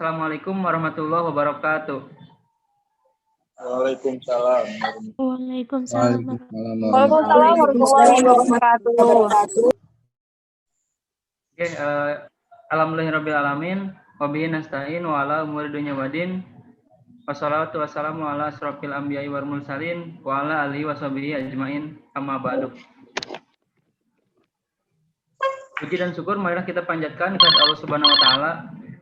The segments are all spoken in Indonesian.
Assalamualaikum warahmatullahi wabarakatuh. Waalaikumsalam. Waalaikumsalam. Waalaikumsalam warahmatullahi wabarakatuh. Oke, alhamdulillahirabbil alamin, wabihi nasta'in wa ala umuri dunya wadin. Wassalatu wassalamu ala asrofil anbiya'i wal mursalin wa ala alihi washabihi ajmain, amma ba'du. Puji dan syukur marilah kita panjatkan kepada Allah Subhanahu wa taala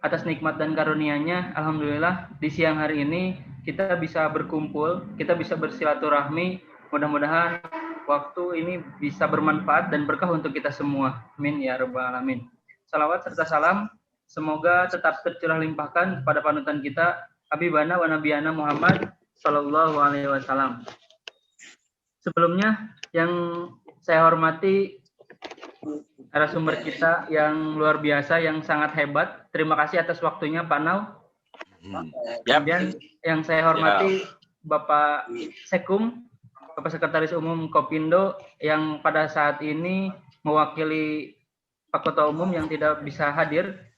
atas nikmat dan karunia-Nya. Alhamdulillah di siang hari ini kita bisa berkumpul, kita bisa bersilaturahmi. Mudah-mudahan waktu ini bisa bermanfaat dan berkah untuk kita semua. Amin ya rabbal alamin. Salawat serta salam semoga tetap tercurah limpahkan kepada panutan kita Habibana wa Nabiyana Muhammad sallallahu alaihi wasallam. Sebelumnya yang saya hormati narasumber kita yang luar biasa, yang sangat hebat. Terima kasih atas waktunya Pak Nau. Kemudian yang saya hormati Bapak Sekum, Bapak Sekretaris Umum Kopindo yang pada saat ini mewakili Pak Ketua Umum yang tidak bisa hadir.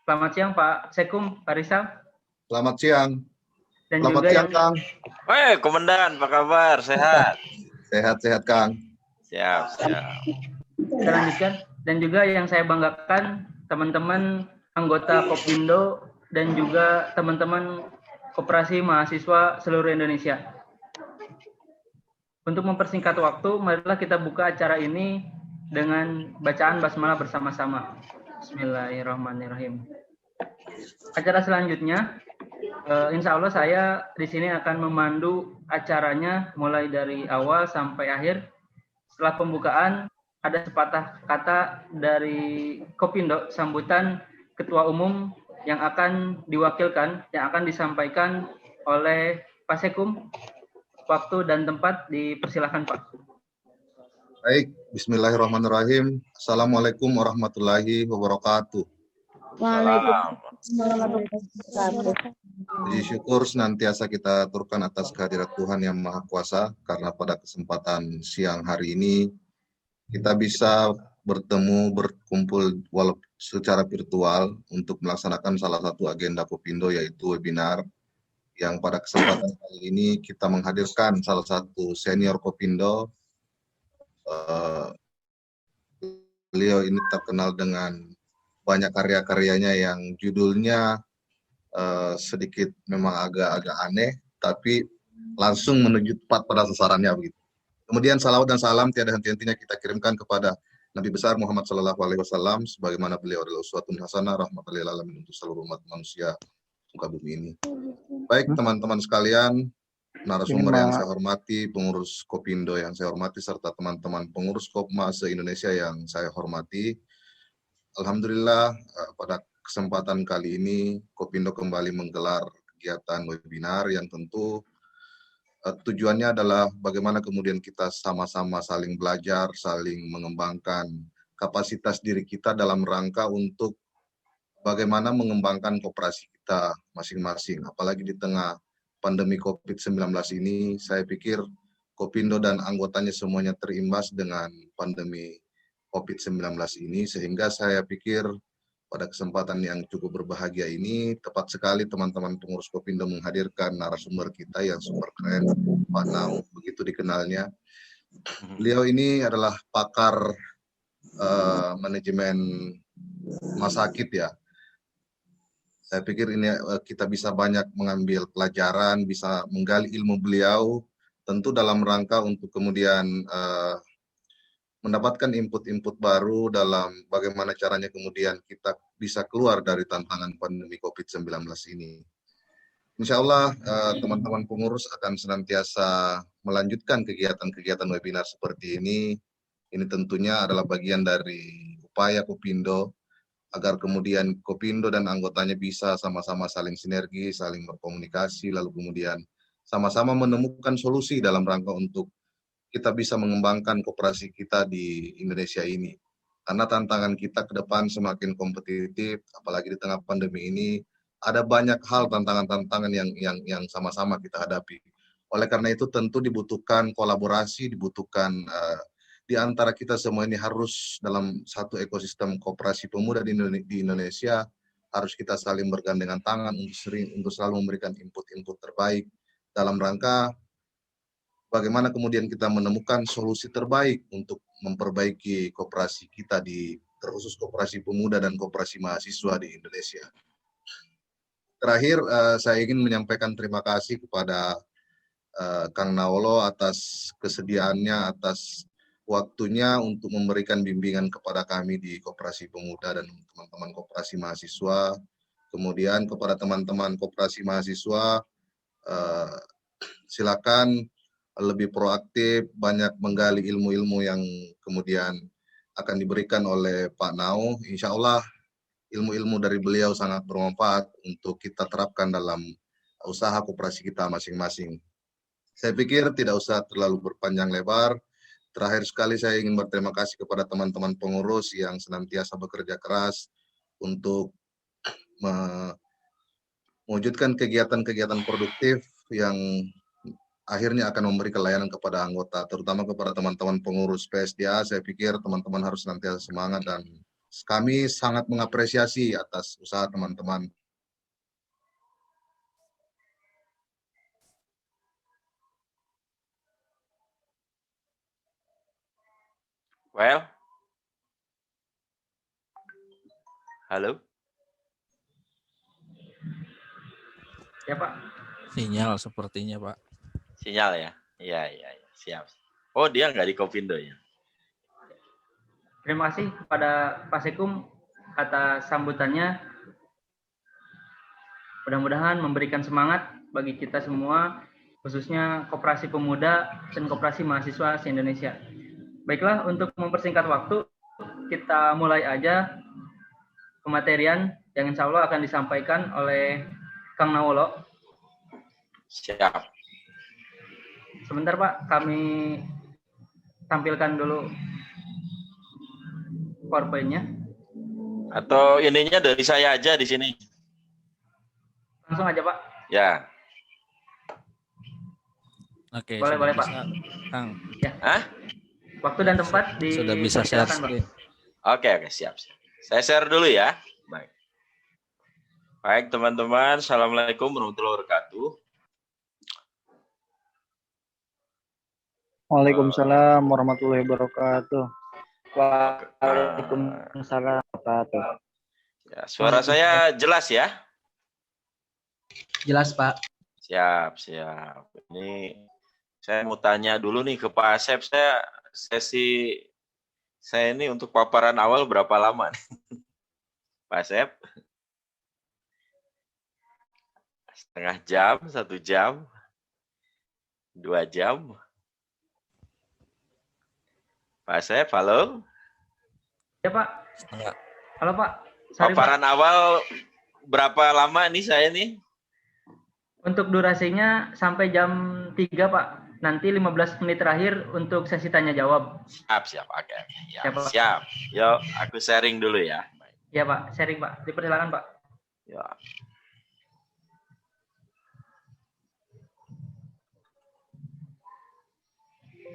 Selamat siang Pak Sekum, Pak Rizal. Selamat siang. Dan Selamat juga siang, Kang. Komandan, apa kabar? Sehat? Sehat-sehat, Kang. Siap. Kita lanjutkan. Dan juga yang saya banggakan teman-teman anggota Kopindo dan juga teman-teman Koperasi Mahasiswa seluruh Indonesia. Untuk mempersingkat waktu, marilah kita buka acara ini dengan bacaan basmalah bersama-sama. Bismillahirrahmanirrahim. Acara selanjutnya, insya Allah saya di sini akan memandu acaranya mulai dari awal sampai akhir. Setelah pembukaan, ada sepatah kata dari Kopindo sambutan Ketua Umum yang akan diwakilkan, yang akan disampaikan oleh Pak Sekum. Waktu dan tempat dipersilakan Pak. Baik, bismillahirrahmanirrahim. Assalamualaikum warahmatullahi wabarakatuh. Waalaikumsalam. Puji syukur senantiasa kita aturkan atas kehadirat Tuhan Yang Maha Kuasa, karena pada kesempatan siang hari ini kita bisa berkumpul walau secara virtual untuk melaksanakan salah satu agenda Kopindo, yaitu webinar yang pada kesempatan kali ini kita menghadirkan salah satu senior Kopindo. Beliau ini terkenal dengan banyak karya-karyanya yang judulnya sedikit memang agak-agak aneh, tapi langsung menuju tepat pada sasarannya begitu. Kemudian salawat dan salam tiada henti-hentinya kita kirimkan kepada Nabi besar Muhammad sallallahu alaihi wasallam, sebagaimana beliau adalah uswatun hasanah rahmatan lil alamin untuk seluruh umat manusia muka bumi ini. Baik teman-teman sekalian, narasumber yang saya hormati, pengurus Kopindo yang saya hormati, serta teman-teman pengurus Kopma se-Indonesia yang saya hormati. Alhamdulillah pada kesempatan kali ini Kopindo kembali menggelar kegiatan webinar yang tentu tujuannya adalah bagaimana kemudian kita sama-sama saling belajar, saling mengembangkan kapasitas diri kita dalam rangka untuk bagaimana mengembangkan koperasi kita masing-masing. Apalagi di tengah pandemi COVID-19 ini, saya pikir Kopindo dan anggotanya semuanya terimbas dengan pandemi COVID-19 ini, sehingga saya pikir pada kesempatan yang cukup berbahagia ini, tepat sekali teman-teman pengurus Kopindo menghadirkan narasumber kita yang super keren, Pak Nau, begitu dikenalnya. Beliau ini adalah pakar manajemen rumah sakit ya. Saya pikir ini kita bisa banyak mengambil pelajaran, bisa menggali ilmu beliau, tentu dalam rangka untuk kemudian mendapatkan input-input baru dalam bagaimana caranya kemudian kita bisa keluar dari tantangan pandemi COVID-19 ini. Insya Allah teman-teman pengurus akan senantiasa melanjutkan kegiatan-kegiatan webinar seperti ini. Ini tentunya adalah bagian dari upaya Kopindo agar kemudian Kopindo dan anggotanya bisa sama-sama saling sinergi, saling berkomunikasi, lalu kemudian sama-sama menemukan solusi dalam rangka untuk kita bisa mengembangkan koperasi kita di Indonesia ini. Karena tantangan kita ke depan semakin kompetitif, apalagi di tengah pandemi ini, ada banyak hal tantangan-tantangan yang sama-sama kita hadapi. Oleh karena itu tentu dibutuhkan kolaborasi, dibutuhkan di antara kita semua ini harus dalam satu ekosistem koperasi pemuda di Indonesia harus kita saling bergandengan tangan untuk selalu memberikan input-input terbaik dalam rangka bagaimana kemudian kita menemukan solusi terbaik untuk memperbaiki koperasi kita terkhusus koperasi pemuda dan koperasi mahasiswa di Indonesia. Terakhir, saya ingin menyampaikan terima kasih kepada Kang Naolo atas kesediaannya, atas waktunya untuk memberikan bimbingan kepada kami di Koperasi Pemuda dan teman-teman Koperasi Mahasiswa. Kemudian kepada teman-teman Koperasi Mahasiswa, silakan lebih proaktif, banyak menggali ilmu-ilmu yang kemudian akan diberikan oleh Pak Nao. Insya Allah ilmu-ilmu dari beliau sangat bermanfaat untuk kita terapkan dalam usaha koperasi kita masing-masing. Saya pikir tidak usah terlalu berpanjang lebar. Terakhir sekali saya ingin berterima kasih kepada teman-teman pengurus yang senantiasa bekerja keras untuk mewujudkan kegiatan-kegiatan produktif yang akhirnya akan memberi layanan kepada anggota, terutama kepada teman-teman pengurus PSDA. Saya pikir teman-teman harus senantiasa semangat dan kami sangat mengapresiasi atas usaha teman-teman. Well, halo. Ya Pak. Sinyal sepertinya Pak. Sinyal ya? Iya, siap. Oh, dia nggak di Kopindo ya? Terima kasih kepada Pak Sekum atas sambutannya. Mudah-mudahan memberikan semangat bagi kita semua, khususnya Koperasi Pemuda dan Koperasi Mahasiswa se-Indonesia. Baiklah, untuk mempersingkat waktu, kita mulai aja kematerian yang insya Allah akan disampaikan oleh Kang Naolo. Siap. Sebentar Pak, kami tampilkan dulu PowerPoint-nya. Atau ininya dari saya aja di sini. Langsung aja Pak. Ya. Oke. Boleh Pak. Kang. Ya. Hah? Waktu dan tempat Sudah bisa share dipersilakan, Pak. screen. Oke, siap. Saya share dulu ya. Baik, teman-teman. Assalamualaikum warahmatullahi wabarakatuh. Waalaikumsalam warahmatullahi wabarakatuh. Waalaikumsalam warahmatullahi wabarakatuh. Ya, suara saya jelas ya? Jelas, Pak. Siap. Ini saya mau tanya dulu nih ke Pak Asep, saya ini untuk paparan awal berapa lama nih? Pak Asep? Setengah jam, 1 jam, 2 jam. Pak Asep, halo? Ya Pak. Setengah. Halo Pak. Sorry, Paparan Pak. awal berapa lama nih saya nih? Untuk durasinya sampai jam 3 Pak. Nanti 15 menit terakhir untuk sesi tanya jawab. Siap. Oke. Ya, Siap, Pak. siap. Yuk, aku sharing dulu ya. Ya Pak, sharing Pak. Dipersilakan Pak. Ya.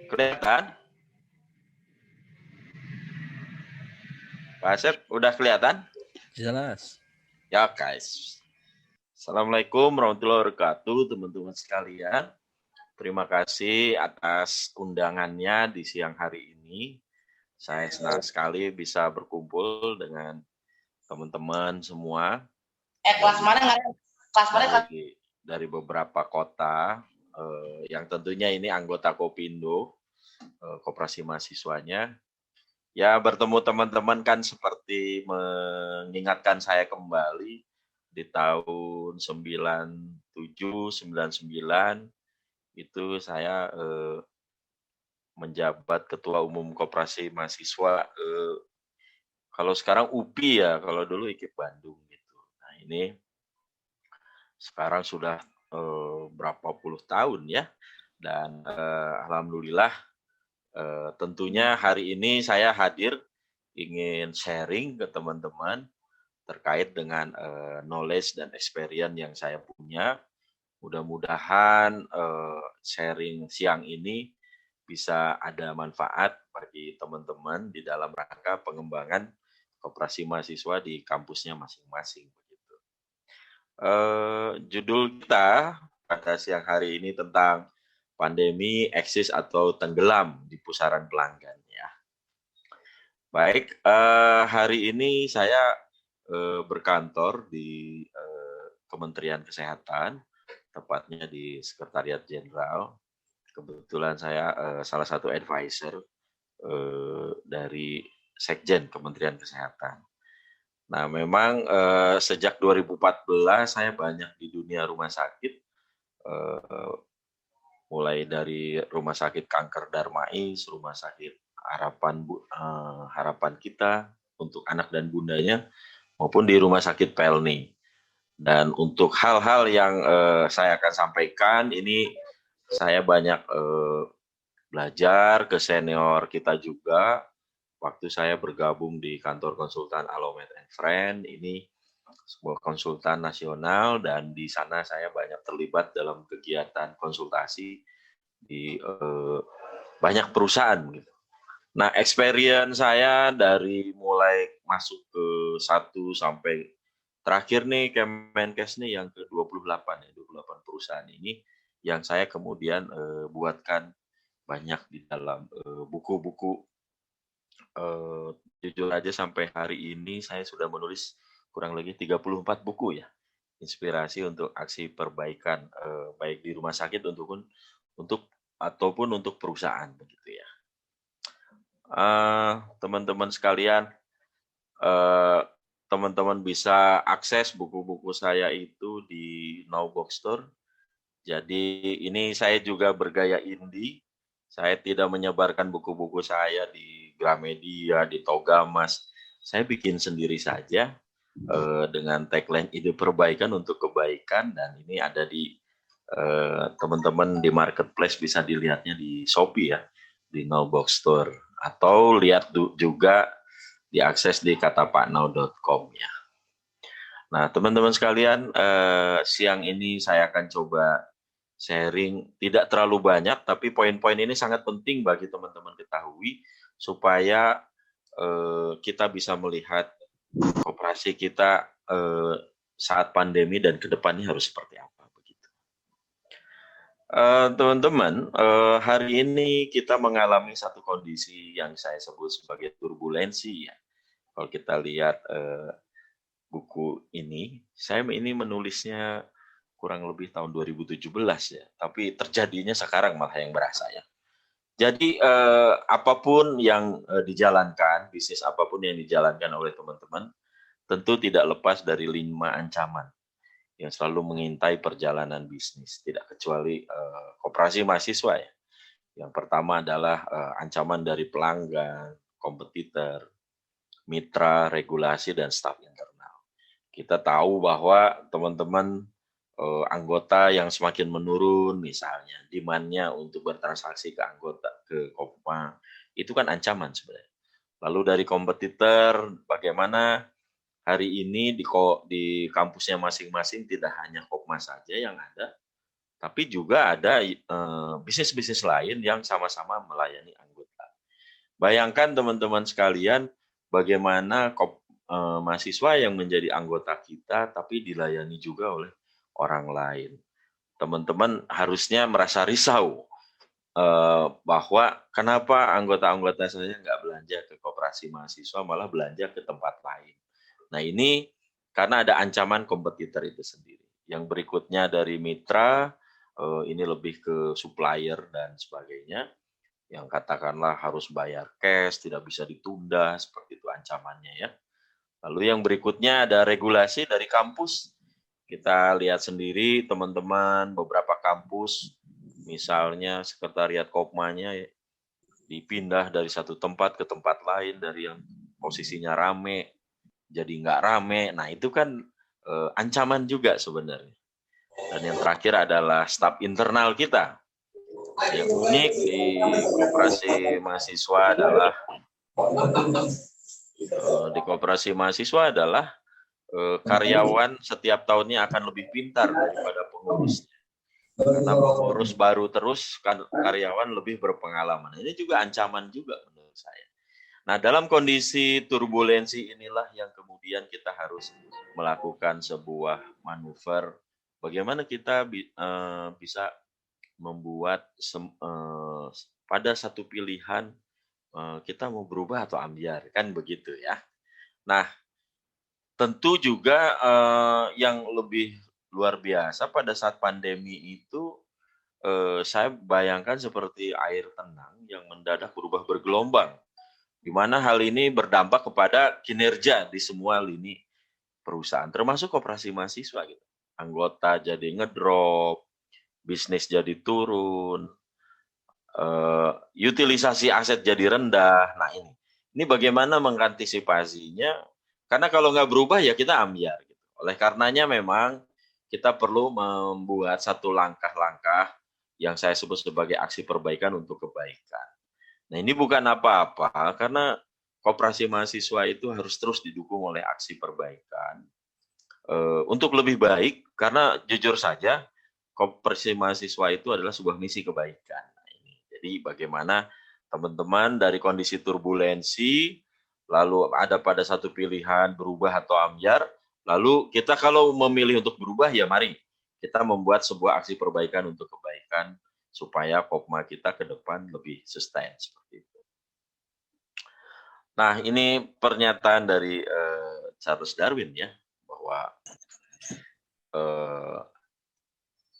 Kelihatan? Pak Asep, udah kelihatan? Jelas. Ya, guys. Assalamualaikum warahmatullahi wabarakatuh, teman-teman sekalian. Terima kasih atas undangannya di siang hari ini. Saya senang sekali bisa berkumpul dengan teman-teman semua. Kelas mana nggak? Kelas mana? Dari beberapa kota, yang tentunya ini anggota Kopindo, Koperasi Mahasiswanya. Ya, bertemu teman-teman kan seperti mengingatkan saya kembali di tahun 97, 99, itu saya menjabat Ketua Umum Koperasi Mahasiswa. Kalau sekarang UPI ya, kalau dulu IKIP Bandung gitu. Nah ini sekarang sudah berapa puluh tahun ya, dan alhamdulillah tentunya hari ini saya hadir ingin sharing ke teman-teman terkait dengan knowledge dan experience yang saya punya. Mudah-mudahan sharing siang ini bisa ada manfaat bagi teman-teman di dalam rangka pengembangan koperasi mahasiswa di kampusnya masing-masing. Judul kita pada siang hari ini tentang pandemi, eksis atau tenggelam di pusaran pelanggan ya. Baik, hari ini saya berkantor di Kementerian Kesehatan, tepatnya di Sekretariat Jenderal. Kebetulan saya salah satu advisor dari Sekjen Kementerian Kesehatan. Nah, memang sejak 2014 saya banyak di dunia rumah sakit, mulai dari Rumah Sakit Kanker Darmais, Rumah Sakit Harapan Kita untuk anak dan bundanya, maupun di Rumah Sakit Pelni. Dan untuk hal-hal yang saya akan sampaikan, ini saya banyak belajar ke senior kita juga. Waktu saya bergabung di kantor konsultan Alomed and Friend, ini sebuah konsultan nasional, dan di sana saya banyak terlibat dalam kegiatan konsultasi di banyak perusahaan gitu. Nah, experience saya dari mulai masuk ke 1 sampai terakhir nih Kemenkes nih yang ke-28 ya, 28 perusahaan ini yang saya kemudian buatkan banyak di dalam buku-buku. Jujur aja sampai hari ini saya sudah menulis kurang lebih 34 buku ya, inspirasi untuk aksi perbaikan baik di rumah sakit ataupun untuk perusahaan begitu ya. Teman-teman sekalian, teman-teman bisa akses buku-buku saya itu di Now Bookstore. Jadi ini saya juga bergaya indie. Saya tidak menyebarkan buku-buku saya di Gramedia, di Togamas. Saya bikin sendiri saja dengan tagline ide perbaikan untuk kebaikan, dan ini ada di teman-teman di marketplace, bisa dilihatnya di Shopee ya, di Now Bookstore, atau lihat juga diakses di katapaknow.com ya. Nah, teman-teman sekalian, siang ini saya akan coba sharing, tidak terlalu banyak, tapi poin-poin ini sangat penting bagi teman-teman ketahui, supaya kita bisa melihat koperasi kita saat pandemi dan kedepannya harus seperti apa begitu. Teman-teman, hari ini kita mengalami satu kondisi yang saya sebut sebagai turbulensi ya. Kalau kita lihat buku ini, saya ini menulisnya kurang lebih tahun 2017 ya, tapi terjadinya sekarang malah yang berasa ya. Jadi apapun yang dijalankan, bisnis apapun yang dijalankan oleh teman-teman, tentu tidak lepas dari 5 ancaman yang selalu mengintai perjalanan bisnis, tidak kecuali koperasi mahasiswa ya. Yang pertama adalah ancaman dari pelanggan, kompetitor, mitra, regulasi, dan staf internal. Kita tahu bahwa teman-teman anggota yang semakin menurun, misalnya demand-nya untuk bertransaksi ke anggota, ke Kopma, itu kan ancaman sebenarnya. Lalu dari kompetitor, bagaimana hari ini di kampusnya masing-masing tidak hanya Kopma saja yang ada, tapi juga ada bisnis-bisnis lain yang sama-sama melayani anggota. Bayangkan teman-teman sekalian, bagaimana mahasiswa yang menjadi anggota kita, tapi dilayani juga oleh orang lain. Teman-teman harusnya merasa risau bahwa kenapa anggota-anggota saya nggak belanja ke koperasi mahasiswa, malah belanja ke tempat lain. Nah, ini karena ada ancaman kompetitor itu sendiri. Yang berikutnya dari mitra, ini lebih ke supplier dan sebagainya, yang katakanlah harus bayar cash, tidak bisa ditunda, seperti itu ancamannya ya. Lalu yang berikutnya ada regulasi dari kampus. Kita lihat sendiri teman-teman, beberapa kampus, misalnya sekretariat Kopmanya dipindah dari satu tempat ke tempat lain, dari yang posisinya rame jadi nggak rame. Nah, itu kan ancaman juga sebenarnya. Dan yang terakhir adalah staf internal kita. Yang unik di koperasi mahasiswa adalah karyawan setiap tahunnya akan lebih pintar daripada pengurusnya. Karena pengurus baru terus, karyawan lebih berpengalaman. Ini juga ancaman juga menurut saya. Nah, dalam kondisi turbulensi inilah yang kemudian kita harus melakukan sebuah manuver bagaimana kita bisa membuat pada satu pilihan kita mau berubah atau ambiar, kan begitu ya. Nah, tentu juga yang lebih luar biasa pada saat pandemi itu saya bayangkan seperti air tenang yang mendadak berubah bergelombang, di mana hal ini berdampak kepada kinerja di semua lini perusahaan, termasuk koperasi mahasiswa gitu. Anggota jadi ngedrop, bisnis jadi turun, utilisasi aset jadi rendah. Nah ini bagaimana mengantisipasinya? Karena kalau nggak berubah ya kita ambiar. Gitu. Oleh karenanya memang kita perlu membuat satu langkah-langkah yang saya sebut sebagai aksi perbaikan untuk kebaikan. Nah ini bukan apa-apa karena koperasi mahasiswa itu harus terus didukung oleh aksi perbaikan untuk lebih baik. Karena jujur saja koperasi mahasiswa itu adalah sebuah misi kebaikan. Jadi bagaimana teman-teman dari kondisi turbulensi, lalu ada pada satu pilihan berubah atau ambiar, lalu kita kalau memilih untuk berubah ya mari kita membuat sebuah aksi perbaikan untuk kebaikan supaya Kopma kita ke depan lebih sustain seperti itu. Nah ini pernyataan dari Charles Darwin ya, bahwa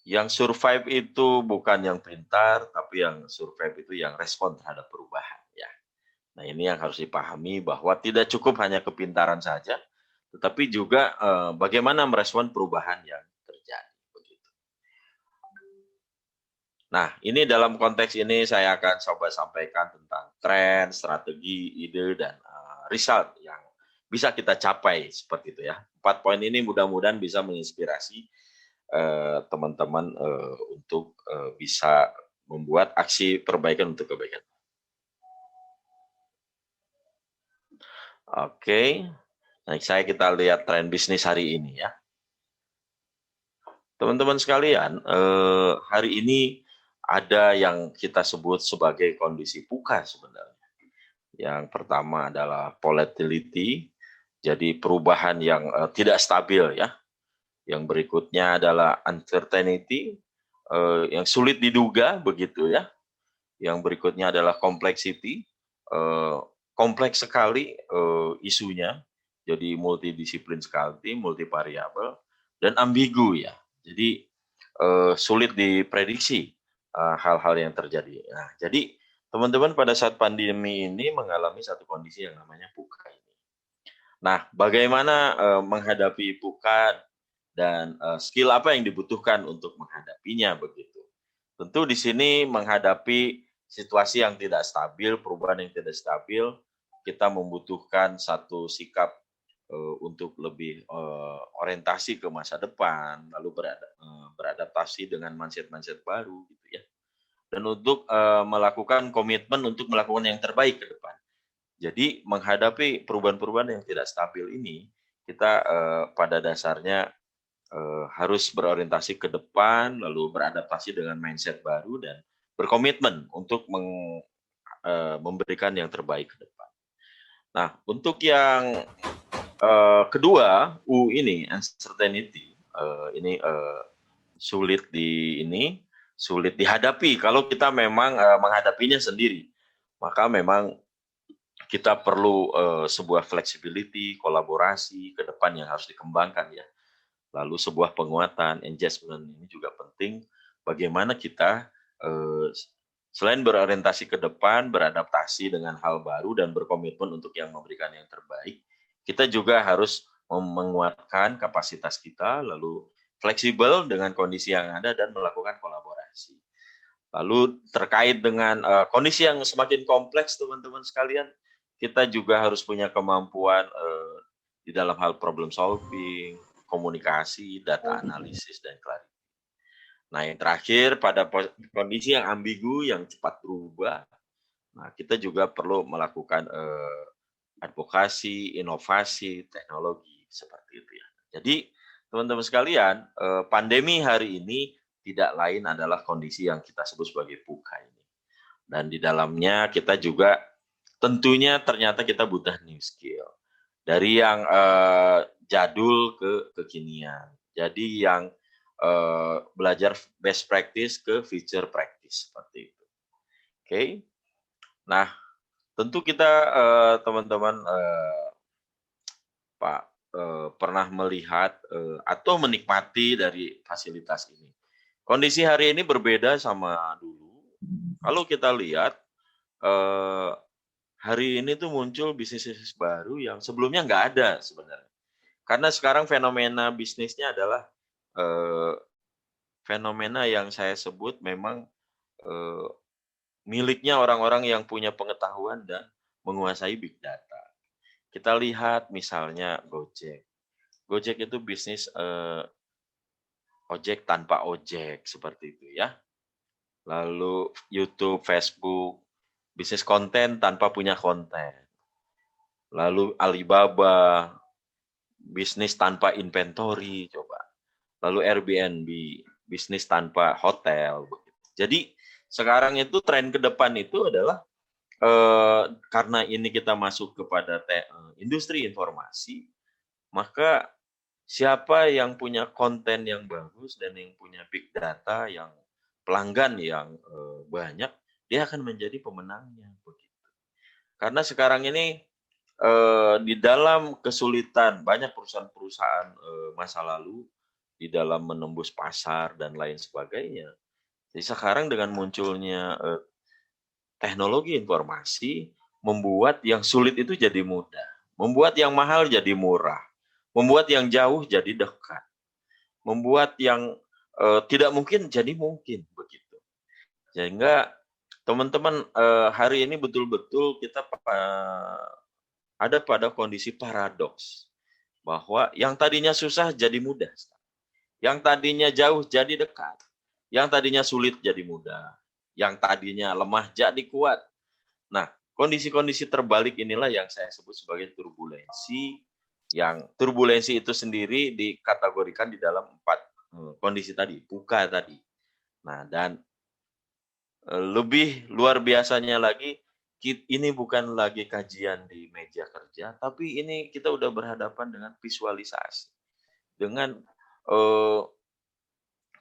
yang survive itu bukan yang pintar, tapi yang survive itu yang respon terhadap perubahan. Ya. Nah ini yang harus dipahami bahwa tidak cukup hanya kepintaran saja, tetapi juga bagaimana merespon perubahan yang terjadi. Begitu. Nah ini dalam konteks ini saya akan coba sampaikan tentang tren, strategi, ide, dan result yang bisa kita capai seperti itu ya. 4 poin ini mudah-mudahan bisa menginspirasi teman-teman untuk bisa membuat aksi perbaikan untuk kebaikan. Oke, nah kita lihat tren bisnis hari ini ya. Teman-teman sekalian, hari ini ada yang kita sebut sebagai kondisi puka sebenarnya. Yang pertama adalah volatility, jadi perubahan yang tidak stabil ya. Yang berikutnya adalah uncertainty, yang sulit diduga begitu ya. Yang berikutnya adalah complexity, kompleks sekali isunya, jadi multidisiplin sekali, multivariabel, dan ambigu ya. Jadi sulit diprediksi hal-hal yang terjadi. Nah, jadi teman-teman pada saat pandemi ini mengalami satu kondisi yang namanya puka ini. Nah, bagaimana menghadapi puka dan skill apa yang dibutuhkan untuk menghadapinya begitu. Tentu di sini menghadapi situasi yang tidak stabil, perubahan yang tidak stabil, kita membutuhkan satu sikap untuk lebih orientasi ke masa depan, lalu beradaptasi dengan mindset-mindset baru gitu ya. Dan untuk melakukan komitmen untuk melakukan yang terbaik ke depan. Jadi menghadapi perubahan-perubahan yang tidak stabil ini, kita pada dasarnya harus berorientasi ke depan, lalu beradaptasi dengan mindset baru dan berkomitmen untuk memberikan yang terbaik ke depan. Nah, untuk yang kedua, ini uncertainty, ini sulit dihadapi kalau kita memang menghadapinya sendiri. Maka memang kita perlu sebuah flexibility, kolaborasi ke depan yang harus dikembangkan ya. Lalu sebuah penguatan, engagement ini juga penting. Bagaimana kita selain berorientasi ke depan, beradaptasi dengan hal baru dan berkomitmen untuk yang memberikan yang terbaik, kita juga harus menguatkan kapasitas kita, lalu fleksibel dengan kondisi yang ada dan melakukan kolaborasi. Lalu terkait dengan kondisi yang semakin kompleks, teman-teman sekalian, kita juga harus punya kemampuan di dalam hal problem solving, komunikasi, data analisis, dan clarity. Nah, yang terakhir pada kondisi yang ambigu, yang cepat berubah, nah kita juga perlu melakukan advokasi, inovasi, teknologi seperti itu ya. Jadi, teman-teman sekalian, pandemi hari ini tidak lain adalah kondisi yang kita sebut sebagai puka ini. Dan di dalamnya kita juga tentunya ternyata kita butuh new skill. Dari yang jadul ke kekinian. Jadi yang belajar best practice ke future practice seperti itu. Oke. Nah, tentu kita teman-teman Pak pernah melihat atau menikmati dari fasilitas ini. Kondisi hari ini berbeda sama dulu. Kalau kita lihat hari ini tuh muncul bisnis-bisnis baru yang sebelumnya nggak ada sebenarnya. Karena sekarang fenomena bisnisnya adalah fenomena yang saya sebut memang miliknya orang-orang yang punya pengetahuan dan menguasai big data. Kita lihat misalnya Gojek. Gojek itu bisnis ojek tanpa ojek seperti itu ya. Lalu YouTube, Facebook, bisnis konten tanpa punya konten. Lalu Alibaba, bisnis tanpa inventory, coba. Lalu Airbnb, bisnis tanpa hotel. Jadi sekarang itu tren ke depan itu adalah karena ini kita masuk kepada industri informasi, maka siapa yang punya konten yang bagus dan yang punya big data, yang pelanggan yang banyak, dia akan menjadi pemenangnya begitu. Karena sekarang ini di dalam kesulitan banyak perusahaan-perusahaan masa lalu di dalam menembus pasar dan lain sebagainya. Jadi sekarang dengan munculnya teknologi informasi membuat yang sulit itu jadi mudah, membuat yang mahal jadi murah, membuat yang jauh jadi dekat, membuat yang tidak mungkin jadi mungkin begitu. Sehingga teman-teman hari ini betul-betul kita ada pada kondisi paradoks bahwa yang tadinya susah jadi mudah, yang tadinya jauh jadi dekat, yang tadinya sulit jadi mudah, yang tadinya lemah jadi kuat. Nah, kondisi-kondisi terbalik inilah yang saya sebut sebagai turbulensi, yang turbulensi itu sendiri dikategorikan di dalam 4 kondisi tadi, PUKA tadi. Nah, dan lebih luar biasanya lagi, ini bukan lagi kajian di meja kerja, tapi ini kita udah berhadapan dengan visualisasi, dengan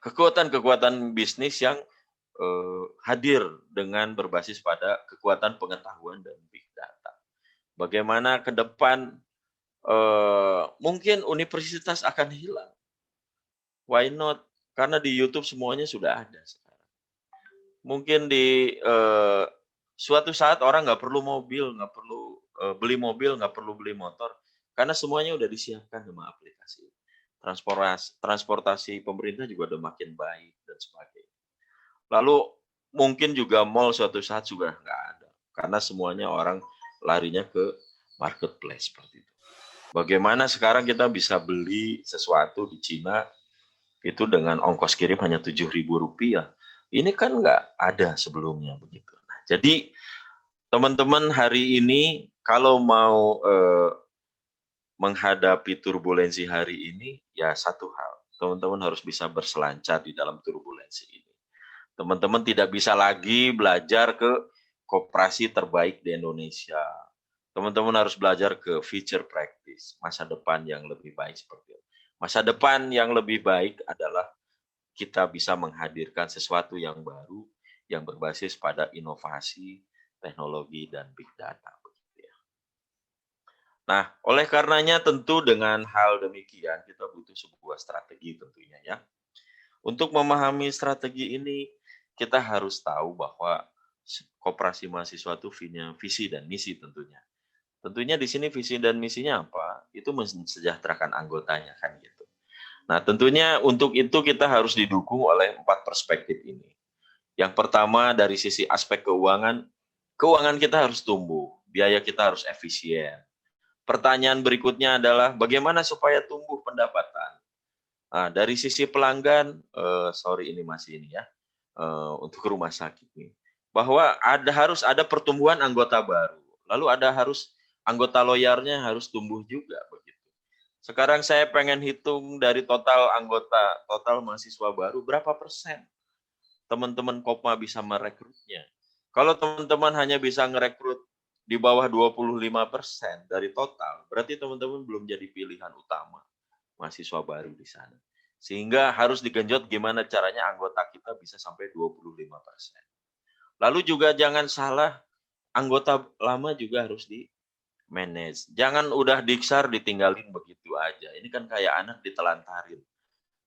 kekuatan-kekuatan bisnis yang hadir dengan berbasis pada kekuatan pengetahuan dan big data. Bagaimana ke depan mungkin universitas akan hilang. Why not? Karena di YouTube semuanya sudah ada sekarang. Mungkin di suatu saat orang nggak perlu mobil, nggak perlu beli mobil, nggak perlu beli motor, karena semuanya udah disiapkan sama aplikasi. Transportasi pemerintah juga udah makin baik dan sebagainya. Lalu mungkin juga mall suatu saat sudah nggak ada, karena semuanya orang larinya ke marketplace seperti itu. Bagaimana sekarang kita bisa beli sesuatu di Cina itu dengan ongkos kirim hanya Rp7.000. Ini kan nggak ada sebelumnya begitu. Nah, jadi teman-teman hari ini kalau mau menghadapi turbulensi hari ini, ya satu hal, teman-teman harus bisa berselancar di dalam turbulensi ini. Teman-teman tidak bisa lagi belajar ke koperasi terbaik di Indonesia. Teman-teman harus belajar ke future practice, masa depan yang lebih baik seperti itu. Masa depan yang lebih baik adalah kita bisa menghadirkan sesuatu yang baru, yang berbasis pada inovasi, teknologi, dan big data. Nah, oleh karenanya tentu dengan hal demikian, kita butuh sebuah strategi tentunya ya. Untuk memahami strategi ini, kita harus tahu bahwa koperasi mahasiswa itu punya visi dan misi tentunya. Tentunya di sini visi dan misinya apa? Itu mensejahterakan anggotanya kan gitu. Nah, tentunya untuk itu kita harus didukung oleh 4 perspektif ini. Yang pertama dari sisi aspek keuangan, keuangan kita harus tumbuh, biaya kita harus efisien. Pertanyaan berikutnya adalah bagaimana supaya tumbuh pendapatan? Nah, dari sisi pelanggan, ini masih ini ya, untuk rumah sakit nih, bahwa harus ada pertumbuhan anggota baru, lalu harus anggota loyalnya harus tumbuh juga begitu. Sekarang saya pengen hitung dari total mahasiswa baru berapa persen teman-teman Kopma bisa merekrutnya. Kalau teman-teman hanya bisa merekrut di bawah 25% dari total, berarti teman-teman belum jadi pilihan utama mahasiswa baru di sana. Sehingga harus digenjot gimana caranya anggota kita bisa sampai 25%. Lalu juga jangan salah, anggota lama juga harus di-manage. Jangan udah diksar ditinggalin begitu aja. Ini kan kayak anak ditelantarin.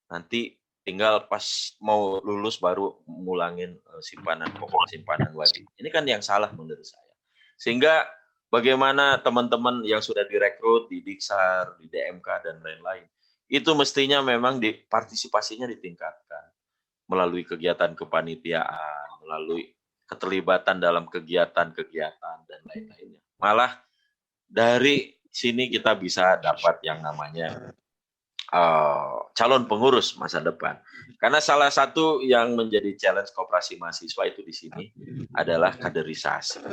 Nanti tinggal pas mau lulus baru mulangin simpanan pokok, simpanan wajib. Ini kan yang salah menurut saya. Sehingga bagaimana teman-teman yang sudah direkrut di Diksar, di DMK, dan lain-lain, itu mestinya memang partisipasinya ditingkatkan melalui kegiatan kepanitiaan, melalui keterlibatan dalam kegiatan-kegiatan, dan lain-lainnya. Malah dari sini kita bisa dapat yang namanya calon pengurus masa depan. Karena salah satu yang menjadi challenge koperasi mahasiswa itu di sini adalah kaderisasi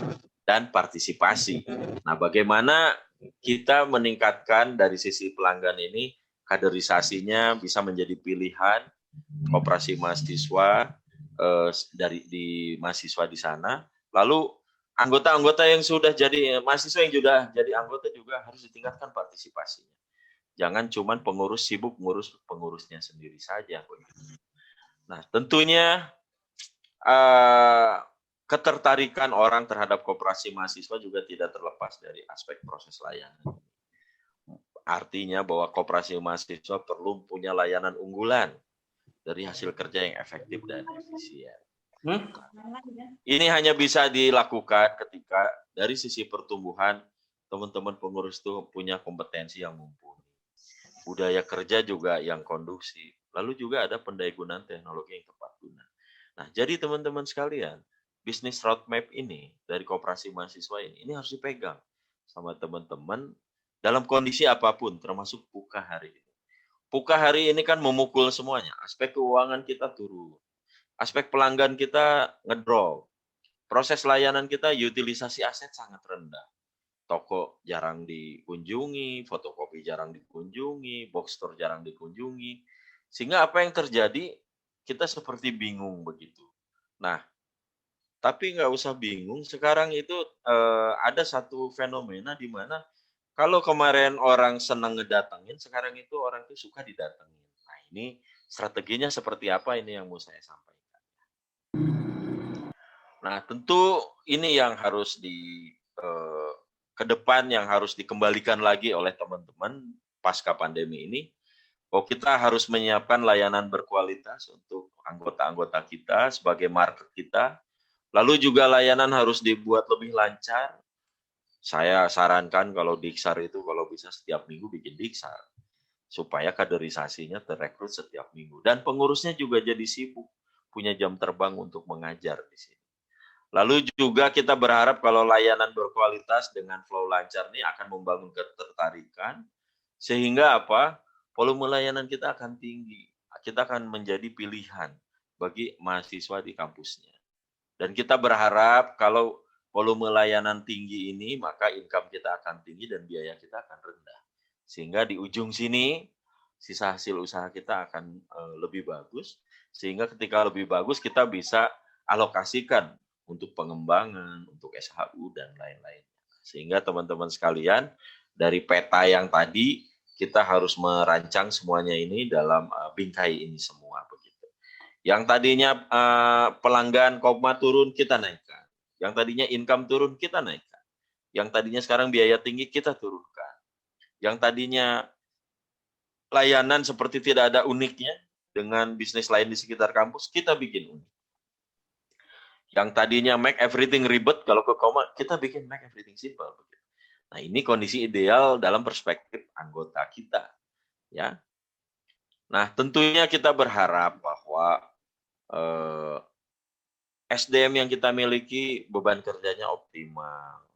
dan partisipasi. Nah, bagaimana kita meningkatkan dari sisi pelanggan ini kaderisasinya bisa menjadi pilihan koperasi mahasiswa di mahasiswa di sana. Lalu anggota-anggota yang sudah jadi mahasiswa yang sudah jadi anggota juga harus ditingkatkan partisipasinya. Jangan cuma pengurus sibuk ngurus pengurusnya sendiri saja. Nah, tentunya ketertarikan orang terhadap koperasi mahasiswa juga tidak terlepas dari aspek proses layanan. Artinya bahwa koperasi mahasiswa perlu punya layanan unggulan dari hasil kerja yang efektif dan efisien. Ini hanya bisa dilakukan ketika dari sisi pertumbuhan teman-teman pengurus itu punya kompetensi yang mumpuni. Budaya kerja juga yang kondusif. Lalu juga ada pendayagunaan teknologi yang tepat guna. Nah, jadi teman-teman sekalian, bisnis roadmap ini dari koperasi mahasiswa ini harus dipegang sama teman-teman dalam kondisi apapun, termasuk PUKA hari ini. PUKA hari ini kan memukul semuanya. Aspek keuangan kita turun. Aspek pelanggan kita ngedrop. Proses layanan kita, utilisasi aset sangat rendah. Toko jarang dikunjungi, fotokopi jarang dikunjungi, box store jarang dikunjungi. Sehingga apa yang terjadi, kita seperti bingung begitu. Nah, tapi nggak usah bingung, sekarang itu ada satu fenomena di mana kalau kemarin orang senang ngedatengin, sekarang itu orang itu suka didatengin. Nah, ini strateginya seperti apa ini yang mau saya sampaikan. Nah, tentu ini yang harus ke depan yang harus dikembalikan lagi oleh teman-teman pasca pandemi ini, bahwa kita harus menyiapkan layanan berkualitas untuk anggota-anggota kita sebagai market kita. Lalu juga layanan harus dibuat lebih lancar. Saya sarankan kalau Diksar itu kalau bisa setiap minggu bikin Diksar, supaya kaderisasinya terekrut setiap minggu. Dan pengurusnya juga jadi sibuk, punya jam terbang untuk mengajar di sini. Lalu juga kita berharap kalau layanan berkualitas dengan flow lancar ini akan membangun ketertarikan, sehingga apa? Volume layanan kita akan tinggi. Kita akan menjadi pilihan bagi mahasiswa di kampusnya. Dan kita berharap kalau volume layanan tinggi ini, maka income kita akan tinggi dan biaya kita akan rendah. Sehingga di ujung sini, sisa hasil usaha kita akan lebih bagus. Sehingga ketika lebih bagus, kita bisa alokasikan untuk pengembangan, untuk SHU, dan lain-lain. Sehingga teman-teman sekalian, dari peta yang tadi, kita harus merancang semuanya ini dalam bingkai ini semua. Begitu. Yang tadinya pelanggan koma turun, kita naikkan. Yang tadinya income turun, kita naikkan. Yang tadinya sekarang biaya tinggi, kita turunkan. Yang tadinya layanan seperti tidak ada uniknya dengan bisnis lain di sekitar kampus, kita bikin unik. Yang tadinya make everything ribet, kalau ke koma, kita bikin make everything simple. Nah, ini kondisi ideal dalam perspektif anggota kita. Ya. Nah, tentunya kita berharap bahwa SDM yang kita miliki beban kerjanya optimal.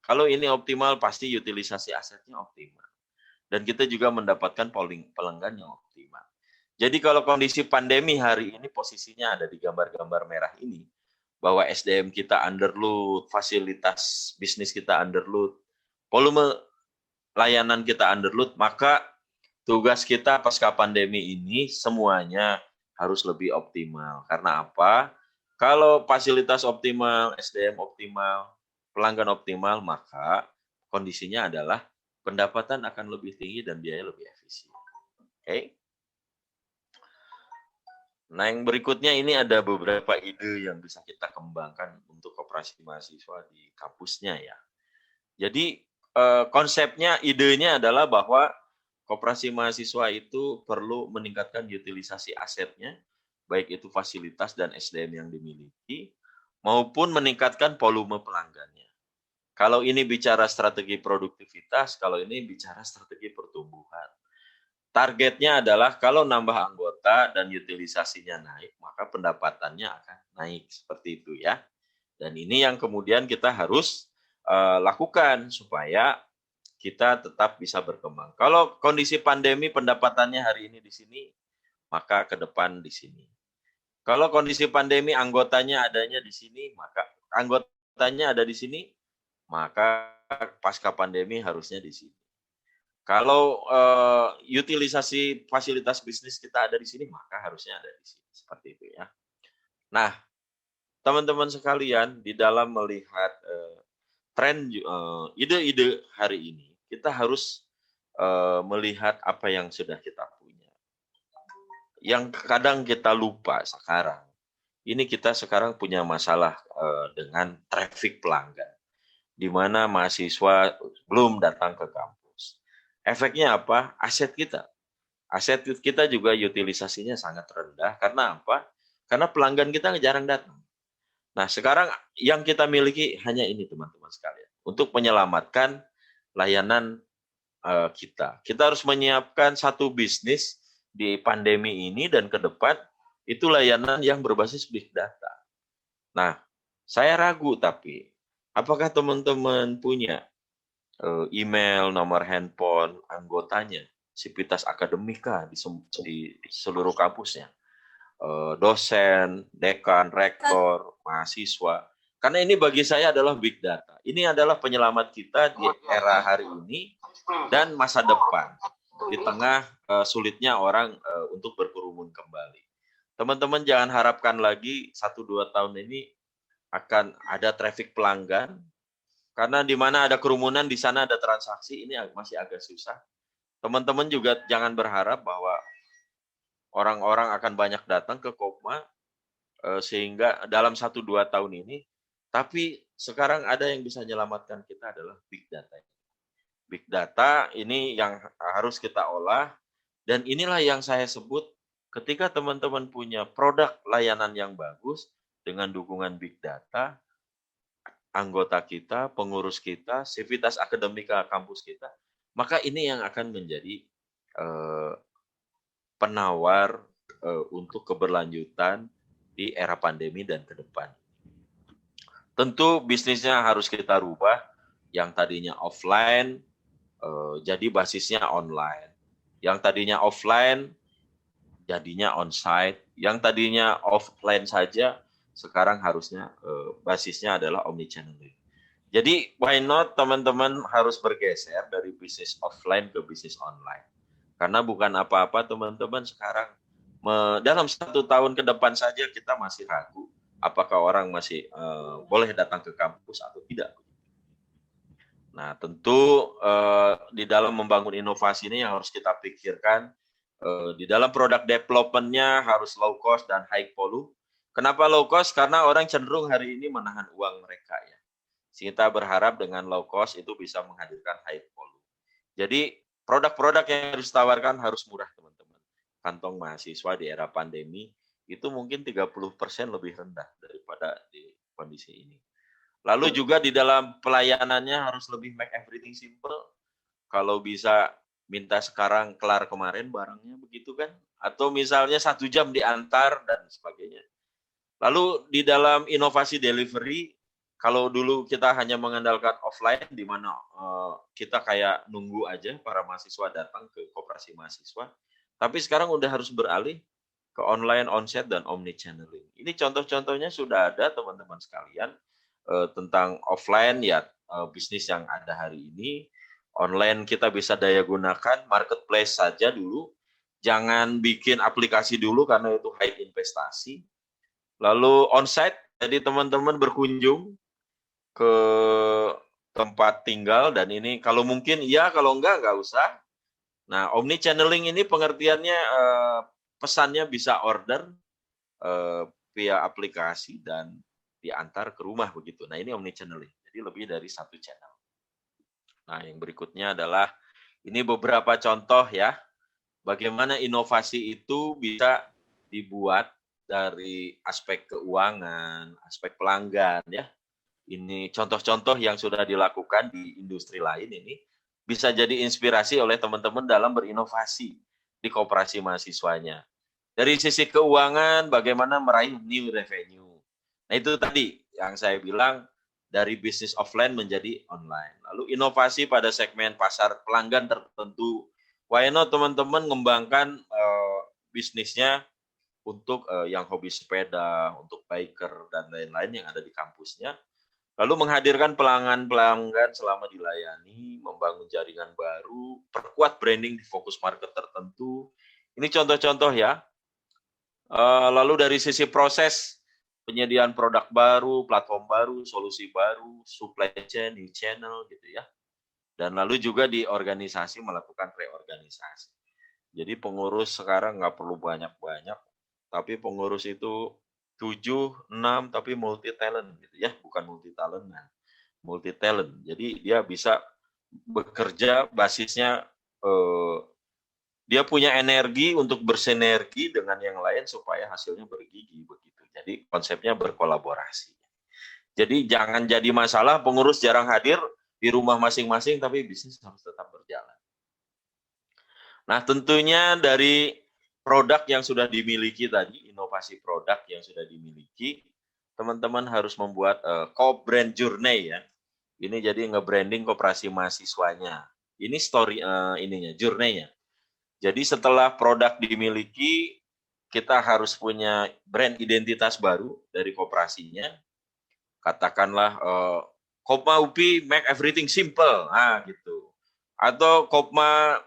Kalau ini optimal, pasti utilisasi asetnya optimal. Dan kita juga mendapatkan pelanggan yang optimal. Jadi kalau kondisi pandemi hari ini posisinya ada di gambar-gambar merah ini, bahwa SDM kita underload, fasilitas bisnis kita underload, volume layanan kita underload, maka tugas kita pasca pandemi ini semuanya harus lebih optimal. Karena apa? Kalau fasilitas optimal, SDM optimal, pelanggan optimal, maka kondisinya adalah pendapatan akan lebih tinggi dan biaya lebih efisien. Oke. Nah, yang berikutnya ini ada beberapa ide yang bisa kita kembangkan untuk koperasi mahasiswa di kampusnya ya. Jadi konsepnya, idenya adalah bahwa koperasi mahasiswa itu perlu meningkatkan utilisasi asetnya, baik itu fasilitas dan SDM yang dimiliki, maupun meningkatkan volume pelanggannya. Kalau ini bicara strategi produktivitas, kalau ini bicara strategi pertumbuhan. Targetnya adalah kalau nambah anggota dan utilisasinya naik, maka pendapatannya akan naik, seperti itu ya. Dan ini yang kemudian kita harus lakukan supaya kita tetap bisa berkembang. Kalau kondisi pandemi pendapatannya hari ini di sini, maka ke depan di sini. Kalau kondisi pandemi anggotanya adanya di sini, maka anggotanya ada di sini, maka pasca pandemi harusnya di sini. Kalau utilisasi fasilitas bisnis kita ada di sini, maka harusnya ada di sini. Seperti itu ya. Nah, teman-teman sekalian, di dalam melihat tren ide-ide hari ini, kita harus melihat apa yang sudah kita punya. Yang kadang kita lupa sekarang, ini kita sekarang punya masalah dengan traffic pelanggan, di mana mahasiswa belum datang ke kampus. Efeknya apa? Aset kita juga utilisasinya sangat rendah. Karena apa? Karena pelanggan kita jarang datang. Nah, sekarang yang kita miliki hanya ini, teman-teman sekalian. Untuk menyelamatkan layanan kita. Kita harus menyiapkan satu bisnis di pandemi ini dan ke depan, itu layanan yang berbasis big data. Nah, saya ragu tapi, apakah teman-teman punya email, nomor handphone anggotanya, Sivitas Akademika di seluruh kampusnya, dosen, dekan, rektor, mahasiswa. Karena ini bagi saya adalah big data. Ini adalah penyelamat kita di era hari ini dan masa depan, di tengah sulitnya orang untuk berkerumun kembali. Teman-teman jangan harapkan lagi 1-2 tahun ini akan ada traffic pelanggan, karena di mana ada kerumunan, di sana ada transaksi, ini masih agak susah. Teman-teman juga jangan berharap bahwa orang-orang akan banyak datang ke Kopma sehingga dalam 1-2 tahun ini, tapi sekarang ada yang bisa menyelamatkan kita adalah big data. Big data ini yang harus kita olah, dan inilah yang saya sebut ketika teman-teman punya produk layanan yang bagus dengan dukungan big data, anggota kita, pengurus kita, Sivitas Akademika kampus kita, maka ini yang akan menjadi penawar untuk keberlanjutan di era pandemi dan ke depan. Tentu bisnisnya harus kita rubah, yang tadinya offline jadi basisnya online, yang tadinya offline jadinya onsite, yang tadinya offline saja sekarang harusnya basisnya adalah omnichannel. Jadi why not teman-teman harus bergeser dari bisnis offline ke bisnis online. Karena bukan apa-apa teman-teman sekarang dalam 1 tahun ke depan saja kita masih ragu apakah orang masih boleh datang ke kampus atau tidak. Nah, tentu di dalam membangun inovasi ini yang harus kita pikirkan, di dalam produk development-nya harus low cost dan high volume. Kenapa low cost? Karena orang cenderung hari ini menahan uang mereka ya. Kita berharap dengan low cost itu bisa menghadirkan high volume. Jadi produk-produk yang harus ditawarkan harus murah teman-teman. Kantong mahasiswa di era pandemi itu mungkin 30% lebih rendah daripada di kondisi ini. Lalu juga di dalam pelayanannya harus lebih make everything simple. Kalau bisa minta sekarang kelar kemarin barangnya, begitu kan? Atau misalnya 1 jam diantar dan sebagainya. Lalu di dalam inovasi delivery, kalau dulu kita hanya mengandalkan offline, di mana kita kayak nunggu aja para mahasiswa datang ke koperasi mahasiswa, tapi sekarang udah harus beralih ke online, onsite, dan omni-channeling. Ini contoh-contohnya sudah ada teman-teman sekalian, tentang offline ya bisnis yang ada hari ini, online kita bisa daya gunakan, marketplace saja dulu, jangan bikin aplikasi dulu karena itu high investasi. Lalu onsite, jadi teman-teman berkunjung, ke tempat tinggal, dan ini kalau mungkin iya, kalau enggak usah. Nah, omni channeling ini pengertiannya pesannya bisa order via aplikasi dan diantar ke rumah begitu. Nah, ini omni channeling. Jadi lebih dari satu channel. Nah, yang berikutnya adalah ini beberapa contoh ya. Bagaimana inovasi itu bisa dibuat dari aspek keuangan, aspek pelanggan ya. Ini contoh-contoh yang sudah dilakukan di industri lain ini bisa jadi inspirasi oleh teman-teman dalam berinovasi di koperasi mahasiswanya. Dari sisi keuangan, bagaimana meraih new revenue. Nah, itu tadi yang saya bilang dari bisnis offline menjadi online. Lalu inovasi pada segmen pasar pelanggan tertentu. Why not teman-teman mengembangkan bisnisnya untuk yang hobi sepeda, untuk biker, dan lain-lain yang ada di kampusnya. Lalu menghadirkan pelanggan-pelanggan selama dilayani, membangun jaringan baru, perkuat branding di fokus market tertentu. Ini contoh-contoh ya. Lalu dari sisi proses, penyediaan produk baru, platform baru, solusi baru, supply chain, new channel gitu ya. Dan lalu juga di organisasi melakukan reorganisasi. Jadi pengurus sekarang nggak perlu banyak-banyak, tapi pengurus itu 7, 6, tapi multi talent gitu ya, bukan multi talent, multi talent. Jadi dia bisa bekerja basisnya dia punya energi untuk bersinergi dengan yang lain supaya hasilnya bergigi begitu. Jadi konsepnya berkolaborasi. Jadi jangan jadi masalah pengurus jarang hadir di rumah masing-masing, tapi bisnis harus tetap berjalan. Nah, tentunya dari produk yang sudah dimiliki tadi, inovasi produk yang sudah dimiliki, teman-teman harus membuat co-brand journey ya. Ini jadi nge-branding koperasi mahasiswanya. Ini story ininya, journey-nya. Jadi setelah produk dimiliki, kita harus punya brand identitas baru dari koperasinya. Katakanlah Kopma UPI make everything simple, nah gitu. Atau Kopma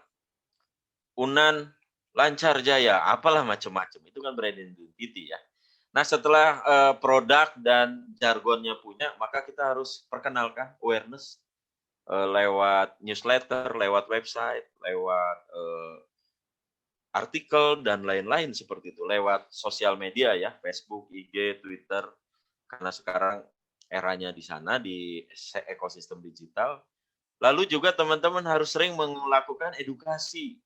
Unan lancar jaya, apalah macam-macam. Itu kan brand identity ya. Nah, setelah produk dan jargonnya punya, maka kita harus perkenalkan awareness lewat newsletter, lewat website, lewat artikel, dan lain-lain seperti itu. Lewat sosial media ya, Facebook, IG, Twitter. Karena sekarang eranya di sana, di ekosistem digital. Lalu juga teman-teman harus sering melakukan edukasi.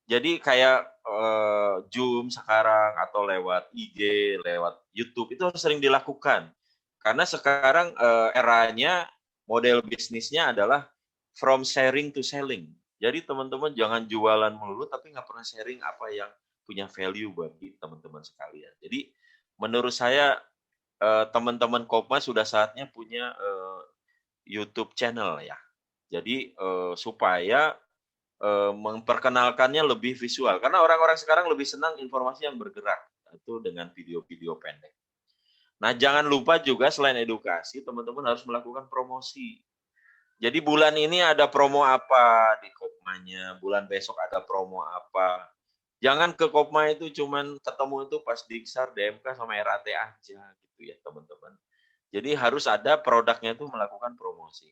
Jadi kayak Zoom sekarang atau lewat IG, lewat YouTube, itu harus sering dilakukan. Karena sekarang eranya model bisnisnya adalah from sharing to selling. Jadi teman-teman jangan jualan melulu tapi nggak pernah sharing apa yang punya value bagi teman-teman sekalian. Jadi menurut saya teman-teman Kopma sudah saatnya punya YouTube channel ya. Jadi supaya memperkenalkannya lebih visual. Karena orang-orang sekarang lebih senang informasi yang bergerak. Itu dengan video-video pendek. Nah, jangan lupa juga selain edukasi, teman-teman harus melakukan promosi. Jadi bulan ini ada promo apa di Kopmanya, bulan besok ada promo apa. Jangan ke Kopma itu cuman ketemu itu pas Diksar, DMK, sama RAT aja gitu ya teman-teman. Jadi harus ada produknya itu melakukan promosi.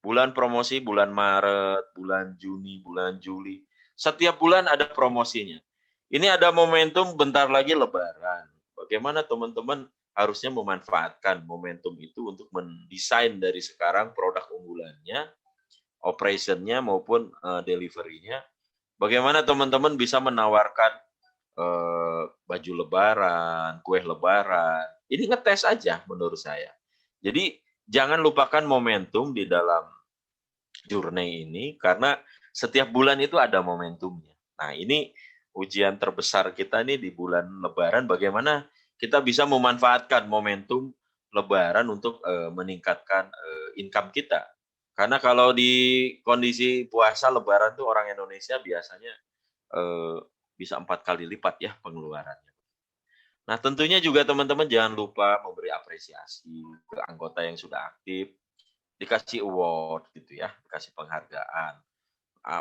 Bulan promosi, bulan Maret, bulan Juni, bulan Juli. Setiap bulan ada promosinya. Ini ada momentum bentar lagi Lebaran. Bagaimana teman-teman harusnya memanfaatkan momentum itu untuk mendesain dari sekarang produk unggulannya, operationnya maupun delivery-nya. Bagaimana teman-teman bisa menawarkan baju Lebaran, kue Lebaran. Ini ngetes aja menurut saya. Jadi jangan lupakan momentum di dalam journey ini, karena setiap bulan itu ada momentumnya. Nah, ini ujian terbesar kita nih di bulan Lebaran, bagaimana kita bisa memanfaatkan momentum Lebaran untuk meningkatkan income kita. Karena kalau di kondisi puasa Lebaran tuh orang Indonesia biasanya bisa 4 kali lipat ya pengeluarannya. Nah, tentunya juga teman-teman jangan lupa memberi apresiasi ke anggota yang sudah aktif, dikasih award gitu ya, dikasih penghargaan.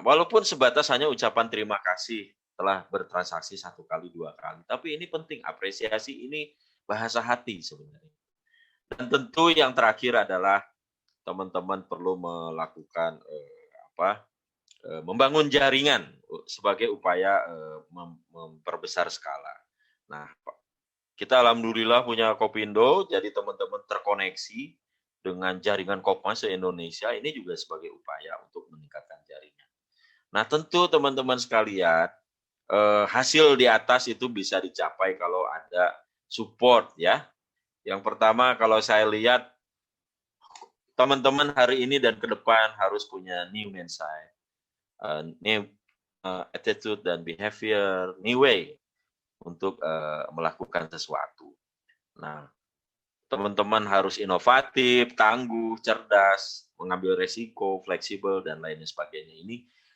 Walaupun sebatas hanya ucapan terima kasih telah bertransaksi 1 kali, 2 kali, tapi ini penting, apresiasi ini bahasa hati sebenarnya. Dan tentu yang terakhir adalah teman-teman perlu melakukan membangun jaringan sebagai upaya memperbesar skala. Nah, kita alhamdulillah punya Kopindo, jadi teman-teman terkoneksi dengan jaringan Kopma se-Indonesia, ini juga sebagai upaya untuk meningkatkan jaringan. Nah, tentu teman-teman sekalian, hasil di atas itu bisa dicapai kalau ada support ya. Yang pertama, kalau saya lihat teman-teman hari ini dan ke depan harus punya new mindset, new attitude dan behavior, new way untuk melakukan sesuatu. Nah, teman-teman harus inovatif, tangguh, cerdas, mengambil resiko, fleksibel, dan lain sebagainya.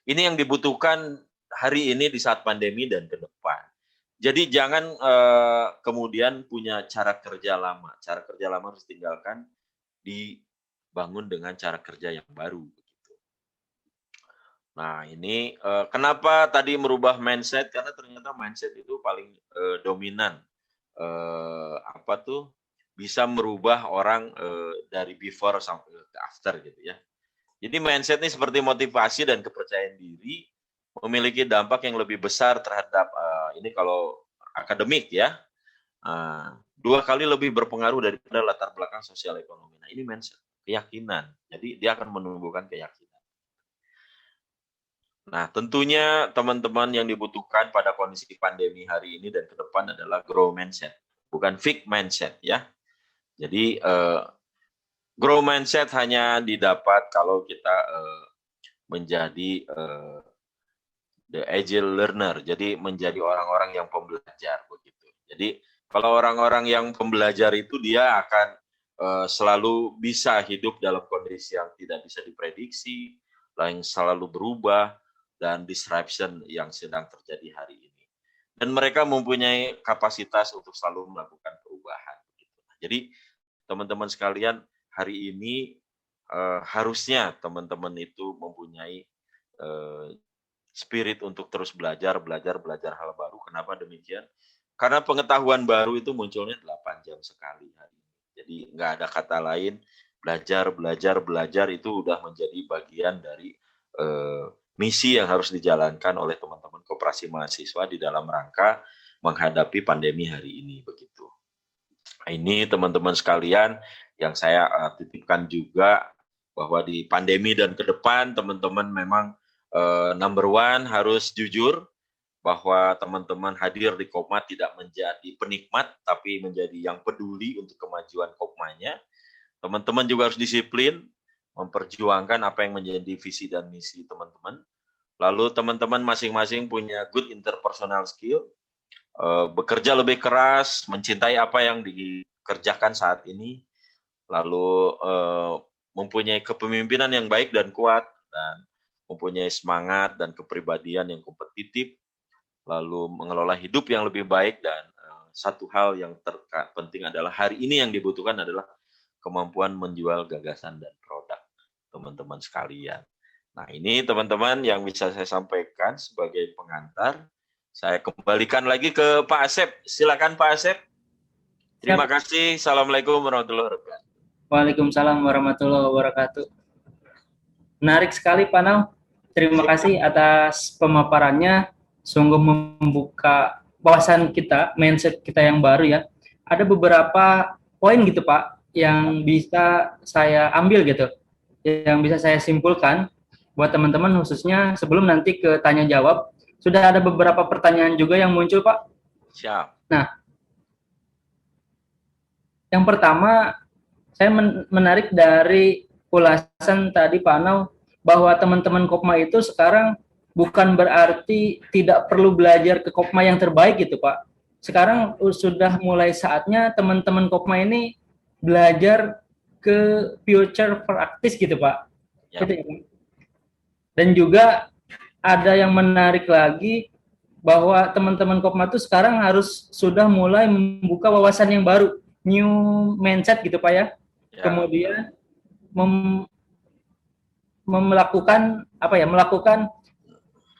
Ini yang dibutuhkan hari ini di saat pandemi dan ke depan. Jadi jangan kemudian punya cara kerja lama. Cara kerja lama harus tinggalkan, dibangun dengan cara kerja yang baru. Nah, ini kenapa tadi merubah mindset? Karena ternyata mindset itu paling dominan. Bisa merubah orang dari before sampai ke after gitu ya. Jadi mindset ini seperti motivasi dan kepercayaan diri, memiliki dampak yang lebih besar terhadap ini kalau akademik ya, 2 kali lebih berpengaruh daripada latar belakang sosial ekonomi. Nah, ini mindset, keyakinan. Jadi dia akan menumbuhkan keyakinan. Nah, tentunya teman-teman yang dibutuhkan pada kondisi pandemi hari ini dan ke depan adalah grow mindset, bukan fix mindset ya. Jadi grow mindset hanya didapat kalau kita menjadi the agile learner, jadi menjadi orang-orang yang pembelajar begitu. Jadi kalau orang-orang yang pembelajar itu dia akan selalu bisa hidup dalam kondisi yang tidak bisa diprediksi, yang selalu berubah, dan disruption yang sedang terjadi hari ini. Dan mereka mempunyai kapasitas untuk selalu melakukan perubahan. Jadi teman-teman sekalian, hari ini harusnya teman-teman itu mempunyai spirit untuk terus belajar hal baru. Kenapa demikian? Karena pengetahuan baru itu munculnya 8 jam sekali hari ini. Jadi nggak ada kata lain, belajar itu udah menjadi bagian dari misi yang harus dijalankan oleh teman-teman koperasi mahasiswa di dalam rangka menghadapi pandemi hari ini begitu. Nah, ini teman-teman sekalian yang saya titipkan juga bahwa di pandemi dan ke depan teman-teman memang number one harus jujur bahwa teman-teman hadir di Kopma tidak menjadi penikmat tapi menjadi yang peduli untuk kemajuan Kopmanya. Teman-teman juga harus disiplin memperjuangkan apa yang menjadi visi dan misi teman-teman. Lalu teman-teman masing-masing punya good interpersonal skill, bekerja lebih keras, mencintai apa yang dikerjakan saat ini, lalu mempunyai kepemimpinan yang baik dan kuat, dan mempunyai semangat dan kepribadian yang kompetitif, lalu mengelola hidup yang lebih baik, dan satu hal yang penting adalah hari ini yang dibutuhkan adalah kemampuan menjual gagasan dan produk teman-teman sekalian. Nah, ini teman-teman yang bisa saya sampaikan sebagai pengantar. Saya kembalikan lagi ke Pak Asep. Silakan Pak Asep. Terima kasih. Assalamualaikum warahmatullahi wabarakatuh. Waalaikumsalam warahmatullahi wabarakatuh. Menarik sekali Pak Nau. Terima kasih atas pemaparannya. Sungguh membuka wawasan kita, mindset kita yang baru ya. Ada beberapa poin gitu Pak yang bisa saya ambil gitu, yang bisa saya simpulkan buat teman-teman khususnya sebelum nanti ke tanya jawab. Sudah ada beberapa pertanyaan juga yang muncul Pak. Siap. Nah, yang pertama saya menarik dari ulasan tadi Pak Nau bahwa teman-teman Kopma itu sekarang bukan berarti tidak perlu belajar ke Kopma yang terbaik gitu Pak. Sekarang sudah mulai saatnya teman-teman Kopma ini belajar ke future practice gitu Pak. Ya. Dan juga ada yang menarik lagi bahwa teman-teman Kopma itu sekarang harus sudah mulai membuka wawasan yang baru, new mindset gitu Pak ya. Kemudian melakukan melakukan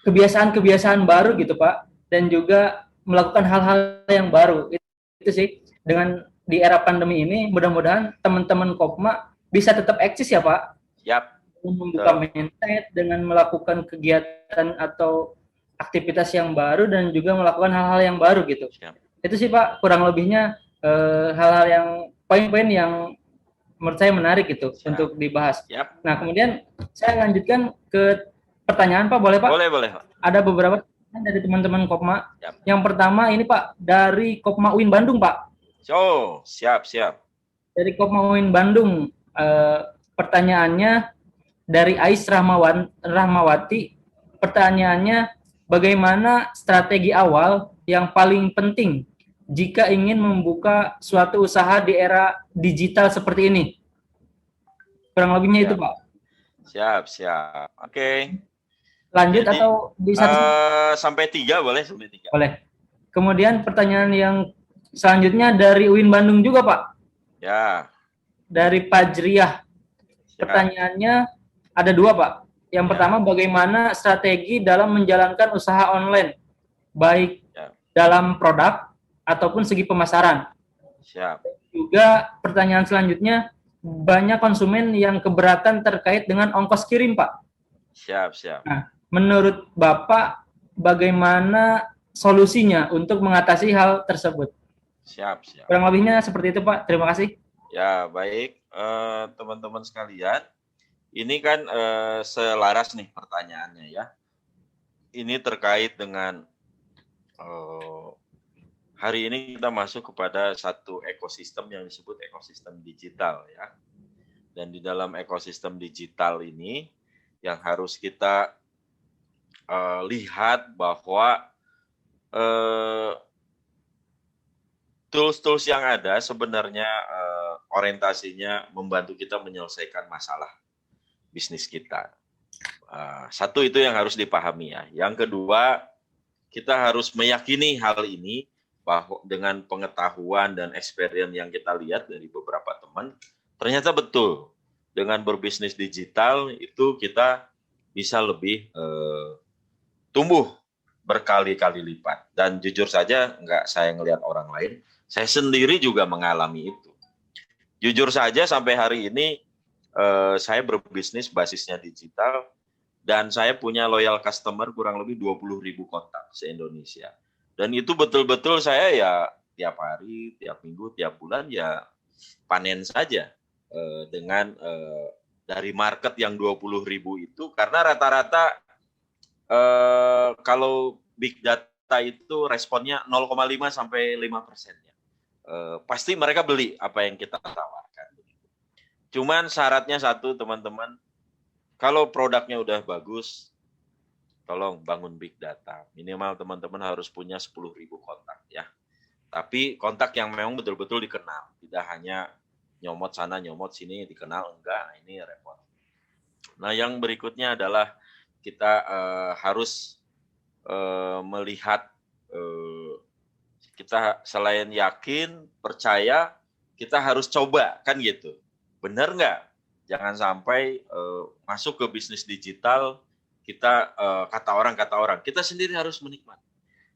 kebiasaan-kebiasaan baru gitu Pak, dan juga melakukan hal-hal yang baru. Itu sih, dengan di era pandemi ini mudah-mudahan teman-teman Kopma bisa tetap eksis ya Pak, Yap. membuka mindset dengan melakukan kegiatan atau aktivitas yang baru dan juga melakukan hal-hal yang baru gitu. Siap. Itu sih Pak kurang lebihnya hal-hal yang poin-poin yang menurut saya menarik gitu untuk dibahas. Yap. Nah kemudian saya lanjutkan ke pertanyaan Pak, boleh Pak? Boleh. Ada beberapa pertanyaan dari teman-teman Kopma. Yap. Yang pertama ini Pak dari Kopma UIN Bandung Pak. Oh, siap. Dari Kopma UIN Bandung, pertanyaannya dari Ais Rahmawati. Pertanyaannya, bagaimana strategi awal yang paling penting jika ingin membuka suatu usaha di era digital seperti ini? Kurang lebihnya itu Pak. Siap. Oke. Lanjut. Jadi, atau bisa sampai 3 boleh? Sampai 3. Boleh. Kemudian pertanyaan yang selanjutnya dari UIN Bandung juga Pak. Ya. Dari Pajriah. Pertanyaannya ada 2 Pak. Yang pertama, bagaimana strategi dalam menjalankan usaha online, baik dalam produk ataupun segi pemasaran. Siap. Juga pertanyaan selanjutnya, banyak konsumen yang keberatan terkait dengan ongkos kirim Pak. Siap. Nah, menurut Bapak, bagaimana solusinya untuk mengatasi hal tersebut? Siap. Kurang lebihnya seperti itu Pak. Terima kasih. Ya, baik. Teman-teman sekalian, ini kan selaras nih pertanyaannya ya. Ini terkait dengan hari ini kita masuk kepada satu ekosistem yang disebut ekosistem digital ya. Dan di dalam ekosistem digital ini yang harus kita lihat bahwa tools-tools yang ada sebenarnya orientasinya membantu kita menyelesaikan masalah bisnis kita. Satu itu yang harus dipahami ya. Yang kedua, kita harus meyakini hal ini bahwa dengan pengetahuan dan experience yang kita lihat dari beberapa teman, ternyata betul dengan berbisnis digital itu kita bisa lebih tumbuh berkali-kali lipat. Dan jujur saja, nggak saya ngelihat orang lain, saya sendiri juga mengalami itu. Jujur saja sampai hari ini saya berbisnis basisnya digital dan saya punya loyal customer kurang lebih 20.000 kontak se-Indonesia. Dan itu betul-betul saya ya tiap hari, tiap minggu, tiap bulan ya panen saja dengan dari market yang 20.000 itu karena rata-rata kalau big data itu responnya 0,5 sampai 5%. Pasti mereka beli apa yang kita tawarkan. Cuman syaratnya satu teman-teman, kalau produknya udah bagus, tolong bangun big data. Minimal teman-teman harus punya 10.000 kontak ya. Tapi kontak yang memang betul-betul dikenal, tidak hanya nyomot sana nyomot sini dikenal, enggak, ini repot. Nah yang berikutnya adalah kita harus melihat kita selain yakin, percaya, kita harus coba, kan gitu. Benar nggak? Jangan sampai masuk ke bisnis digital, kita kata orang, kita sendiri harus menikmati.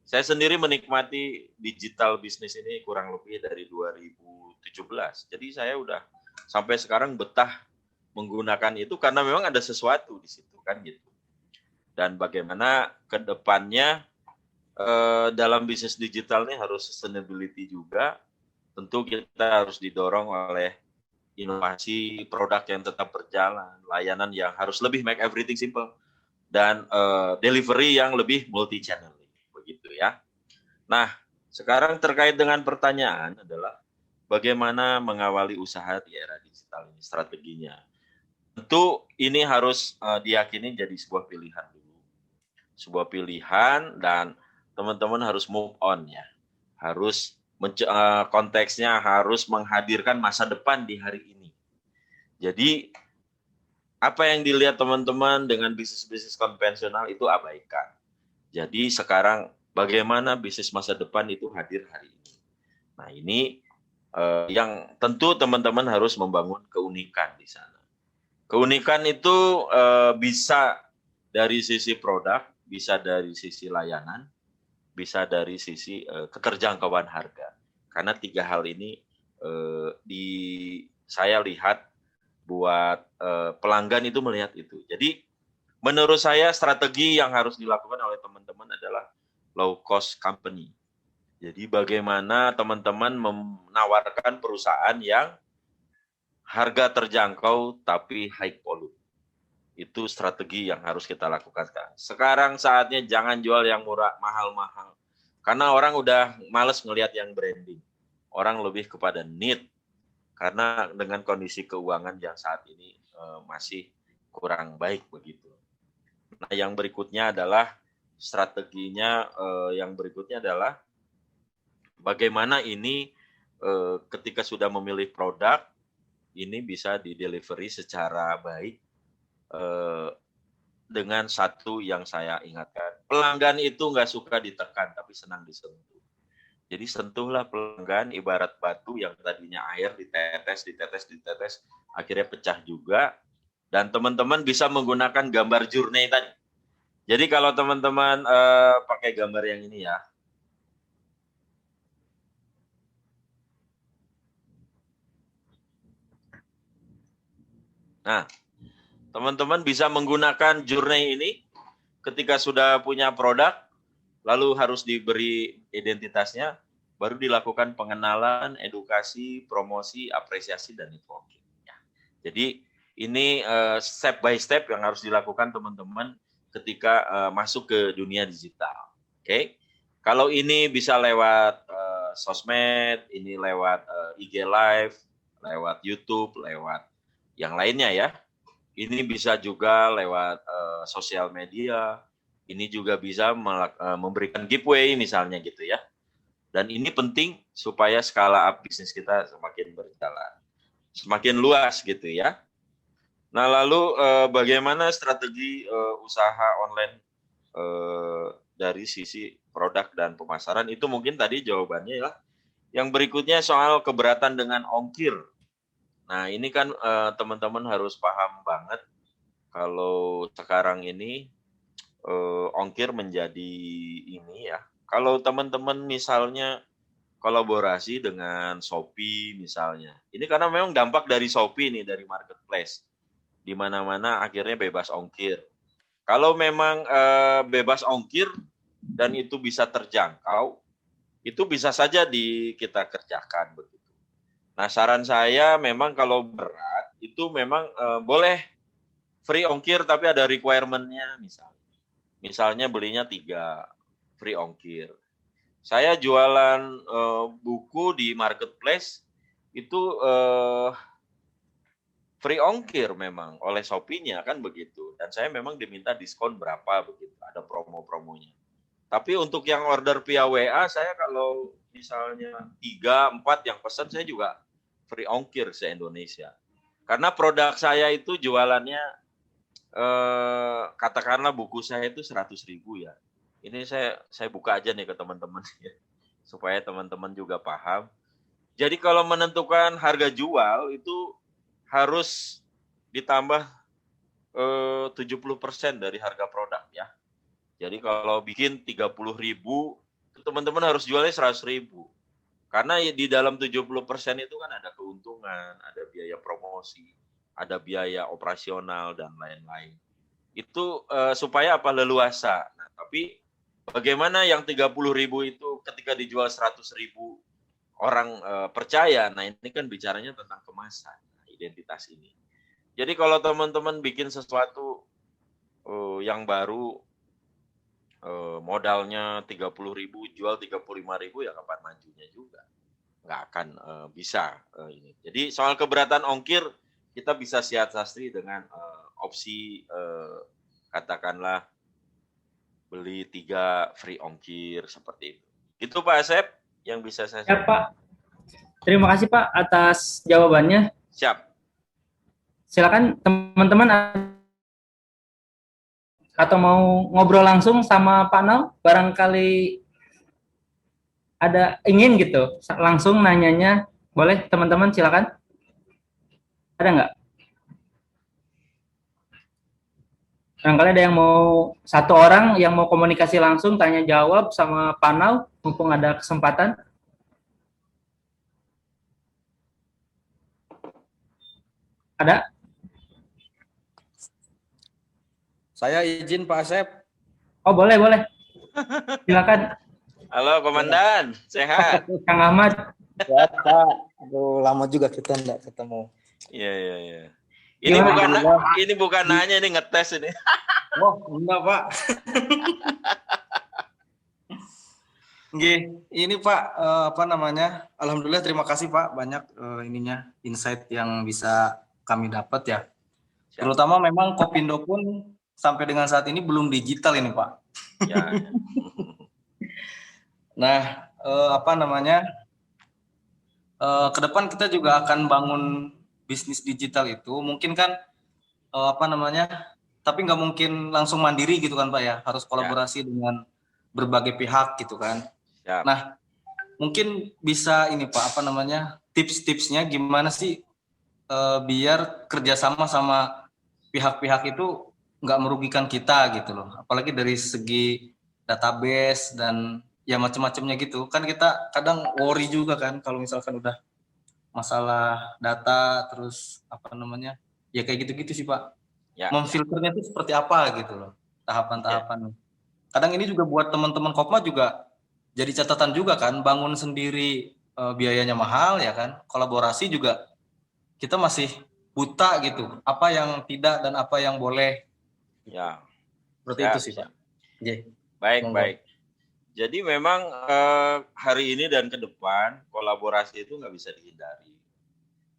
Saya sendiri menikmati digital bisnis ini kurang lebih dari 2017. Jadi saya udah sampai sekarang betah menggunakan itu karena memang ada sesuatu di situ, kan gitu. Dan bagaimana ke depannya dalam bisnis digital ini harus sustainability juga. Tentu kita harus didorong oleh inovasi produk yang tetap berjalan, layanan yang harus lebih make everything simple, dan delivery yang lebih multi-channel. Begitu ya. Nah, sekarang terkait dengan pertanyaan adalah bagaimana mengawali usaha di era digital ini, strateginya. Tentu ini harus diyakini jadi sebuah pilihan dulu. Sebuah pilihan dan teman-teman harus move on ya. Harus konteksnya harus menghadirkan masa depan di hari ini. Jadi apa yang dilihat teman-teman dengan bisnis-bisnis konvensional itu abaikan. Jadi sekarang bagaimana bisnis masa depan itu hadir hari ini. Nah ini yang tentu teman-teman harus membangun keunikan di sana. Keunikan itu bisa dari sisi produk, bisa dari sisi layanan, bisa dari sisi keterjangkauan harga. Karena 3 hal ini saya lihat buat pelanggan itu melihat itu. Jadi menurut saya strategi yang harus dilakukan oleh teman-teman adalah low cost company. Jadi bagaimana teman-teman menawarkan perusahaan yang harga terjangkau tapi high volume. Itu strategi yang harus kita lakukan sekarang. Sekarang saatnya jangan jual yang murah, mahal-mahal. Karena orang udah males ngelihat yang branding. Orang lebih kepada need. Karena dengan kondisi keuangan yang saat ini masih kurang baik begitu. Nah, yang berikutnya adalah strateginya, bagaimana ini ketika sudah memilih produk, ini bisa di-delivery secara baik dengan satu yang saya ingatkan. Pelanggan itu nggak suka ditekan, tapi senang disentuh. Jadi sentuhlah pelanggan ibarat batu yang tadinya air ditetes, akhirnya pecah juga. Dan teman-teman bisa menggunakan gambar journey tadi. Jadi kalau teman-teman pakai gambar yang ini ya. Nah, teman-teman bisa menggunakan journey ini ketika sudah punya produk, lalu harus diberi identitasnya, baru dilakukan pengenalan, edukasi, promosi, apresiasi, dan networking. Ya. Jadi ini step by step yang harus dilakukan teman-teman ketika masuk ke dunia digital. Oke, kalau ini bisa lewat sosmed, ini lewat IG Live, lewat YouTube, lewat yang lainnya ya. Ini bisa juga lewat sosial media. Ini juga bisa memberikan giveaway misalnya gitu ya. Dan ini penting supaya skala up bisnis kita semakin berjalan, semakin luas gitu ya. Nah lalu bagaimana strategi usaha online dari sisi produk dan pemasaran, itu mungkin tadi jawabannya ya. Yang berikutnya soal keberatan dengan ongkir. Nah ini kan teman-teman harus paham banget kalau sekarang ini ongkir menjadi ini ya. Kalau teman-teman misalnya kolaborasi dengan Shopee misalnya, ini karena memang dampak dari Shopee nih, dari marketplace, di mana-mana akhirnya bebas ongkir. Kalau memang bebas ongkir dan itu bisa terjangkau, itu bisa saja kita kerjakan begitu. Nah saran saya memang kalau berat itu memang boleh free ongkir tapi ada requirement-nya misalnya. Misalnya belinya 3 free ongkir. Saya jualan buku di marketplace itu free ongkir memang oleh Shopee-nya kan begitu. Dan saya memang diminta diskon berapa begitu, ada promo-promonya. Tapi untuk yang order via WA, saya kalau misalnya 3, 4 yang pesan, saya juga free ongkir se-Indonesia. Karena produk saya itu jualannya katakanlah buku saya itu 100.000 ya. Ini saya buka aja nih ke teman-teman ya, supaya teman-teman juga paham. Jadi kalau menentukan harga jual itu harus ditambah 70% dari harga produk ya. Jadi kalau bikin 30.000, teman-teman harus jualnya 100.000. Karena di dalam 70% itu kan ada keuntungan, ada biaya promosi, ada biaya operasional dan lain-lain. Itu supaya apa, leluasa. Nah, tapi bagaimana yang 30.000 itu ketika dijual 100.000 orang percaya? Nah, ini kan bicaranya tentang kemasan, identitas ini. Jadi kalau teman-teman bikin sesuatu yang baru, modalnya 30.000, jual 35.000, ya kapan majunya juga. Nggak akan bisa ini. Jadi soal keberatan ongkir, kita bisa siasati dengan opsi katakanlah beli 3 free ongkir seperti itu. Itu Pak Asep yang bisa saya Ya Pak, terima kasih Pak atas jawabannya. Siap. Silakan teman-teman atau mau ngobrol langsung sama Pak Nal, barangkali ada ingin gitu, langsung nanyanya, boleh teman-teman silakan. Ada nggak? Barangkali ada yang mau, satu orang yang mau komunikasi langsung, tanya jawab sama Pak Nal, mumpung ada kesempatan. Ada? Saya izin Pak Asep. Oh, boleh, boleh. Silakan Halo Komandan, sehat? Kang Ahmad. Ya Pak, aduh lama juga kita enggak ketemu. Iya, iya, iya. Ini Gimana? bukan nanya, ini ngetes ini. Oh, enggak Pak. Nggih, ini Pak, apa namanya? Alhamdulillah terima kasih Pak, banyak insight yang bisa kami dapat ya. Siap. Terutama memang Kopindo pun sampai dengan saat ini belum digital ini Pak. Ya, ya. Nah, apa namanya? Ke depan kita juga akan bangun bisnis digital itu, mungkin kan apa namanya? Tapi nggak mungkin langsung mandiri gitu kan Pak ya, harus kolaborasi dengan berbagai pihak gitu kan. Siap. Nah, mungkin bisa ini Pak, apa namanya, tips-tipsnya gimana sih biar kerjasama sama pihak-pihak itu nggak merugikan kita gitu loh. Apalagi dari segi database dan ya macam-macamnya gitu. Kan kita kadang worry juga kan kalau misalkan udah masalah data terus apa namanya, ya kayak gitu-gitu sih Pak. Ya. Memfilternya itu seperti apa gitu loh, tahapan-tahapan. Kadang ini juga buat teman-teman Kopma juga jadi catatan juga kan, bangun sendiri biayanya mahal ya kan, kolaborasi juga kita masih buta gitu, apa yang tidak dan apa yang boleh. Ya. Seperti Siap, itu sih siap. Pak. Oke. Baik, Monggo. baik. Jadi memang hari ini dan ke depan kolaborasi itu nggak bisa dihindari.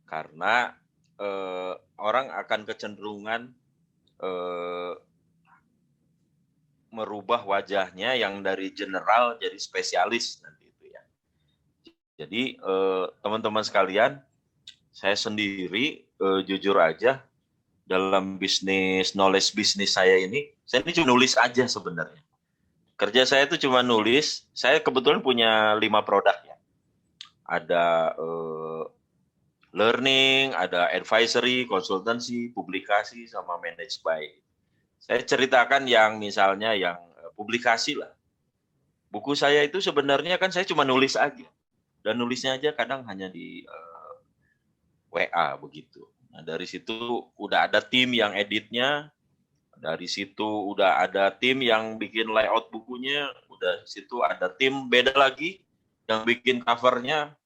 Karena orang akan kecenderungan merubah wajahnya yang dari general jadi spesialis nanti itu ya. Jadi teman-teman sekalian, saya sendiri jujur aja dalam bisnis knowledge bisnis saya ini cuma nulis aja sebenarnya. Kerja saya itu cuma nulis. Saya kebetulan punya 5 produk ya. Ada learning, ada advisory, konsultansi, publikasi, sama manage by. Saya ceritakan yang misalnya yang publikasi lah. Buku saya itu sebenarnya kan saya cuma nulis aja. Dan nulisnya aja kadang hanya di WA begitu. Nah, dari situ udah ada tim yang editnya. Dari situ udah ada tim yang bikin layout bukunya, udah situ ada tim beda lagi yang bikin covernya,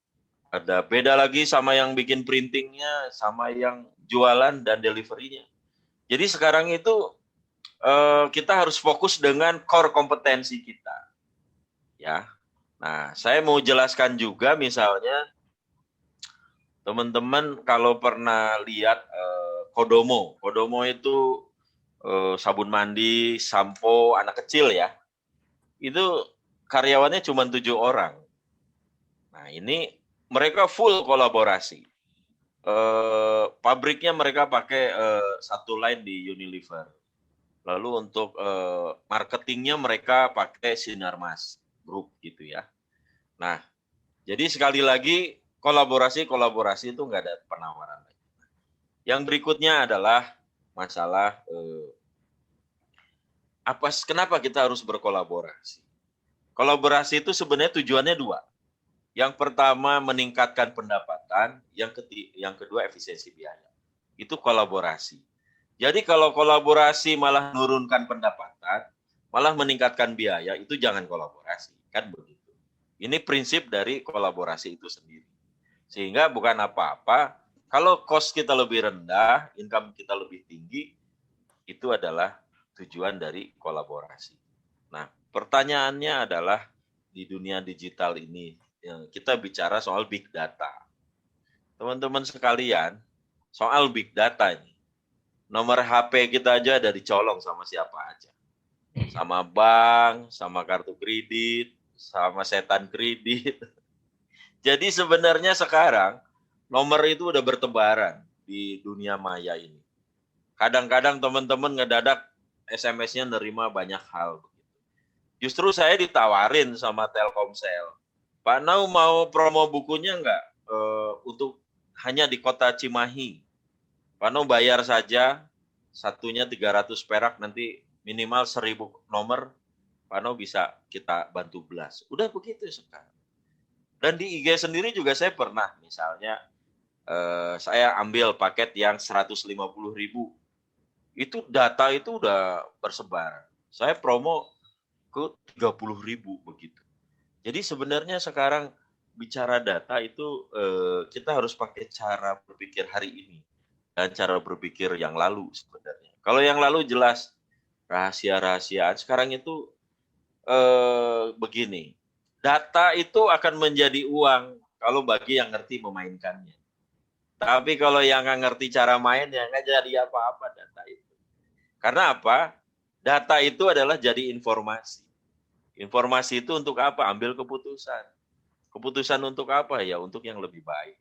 ada beda lagi sama yang bikin printingnya, sama yang jualan dan deliverynya. Jadi sekarang itu kita harus fokus dengan core kompetensi kita, ya. Nah, saya mau jelaskan juga misalnya teman-teman kalau pernah lihat Kodomo itu sabun mandi, sampo anak kecil ya, itu karyawannya cuma 7 orang. Nah ini mereka full kolaborasi. Pabriknya mereka pakai satu line di Unilever. Lalu untuk marketingnya mereka pakai Sinarmas Group gitu ya. Nah jadi sekali lagi kolaborasi itu nggak ada penawaran. Yang berikutnya adalah masalah kenapa kita harus berkolaborasi? Kolaborasi itu sebenarnya tujuannya 2. Yang pertama meningkatkan pendapatan, yang kedua efisiensi biaya. Itu kolaborasi. Jadi kalau kolaborasi malah menurunkan pendapatan, malah meningkatkan biaya, itu jangan kolaborasi, kan begitu. Ini prinsip dari kolaborasi itu sendiri. Sehingga bukan apa-apa, kalau cost kita lebih rendah, income kita lebih tinggi, itu adalah tujuan dari kolaborasi. Nah, pertanyaannya adalah di dunia digital ini, kita bicara soal big data. Teman-teman sekalian, soal big data ini, nomor HP kita aja ada dicolong sama siapa aja. Sama bank, sama kartu kredit, sama setan kredit. Jadi sebenarnya sekarang, nomor itu udah bertebaran di dunia maya ini. Kadang-kadang teman-teman ngedadak SMS-nya nerima banyak hal. Justru saya ditawarin sama Telkomsel, Pak Nau mau promo bukunya nggak untuk hanya di kota Cimahi. Pak Nau bayar saja, satunya 300 perak, nanti minimal 1000 nomor, Pak Nau bisa kita bantu blast. Udah begitu sekarang. Dan di IG sendiri juga saya pernah, misalnya saya ambil paket yang 150.000. itu data itu udah bersebar. Saya promo ke 30.000 begitu. Jadi sebenarnya sekarang bicara data itu kita harus pakai cara berpikir hari ini dan cara berpikir yang lalu sebenarnya. Kalau yang lalu jelas rahasia-rahasiaan, sekarang itu begini. Data itu akan menjadi uang kalau bagi yang ngerti memainkannya. Tapi kalau yang nggak ngerti cara main, ya nggak jadi apa-apa data itu. Karena apa? Data itu adalah jadi informasi. Informasi itu untuk apa? Ambil keputusan. Keputusan untuk apa? Ya untuk yang lebih baik.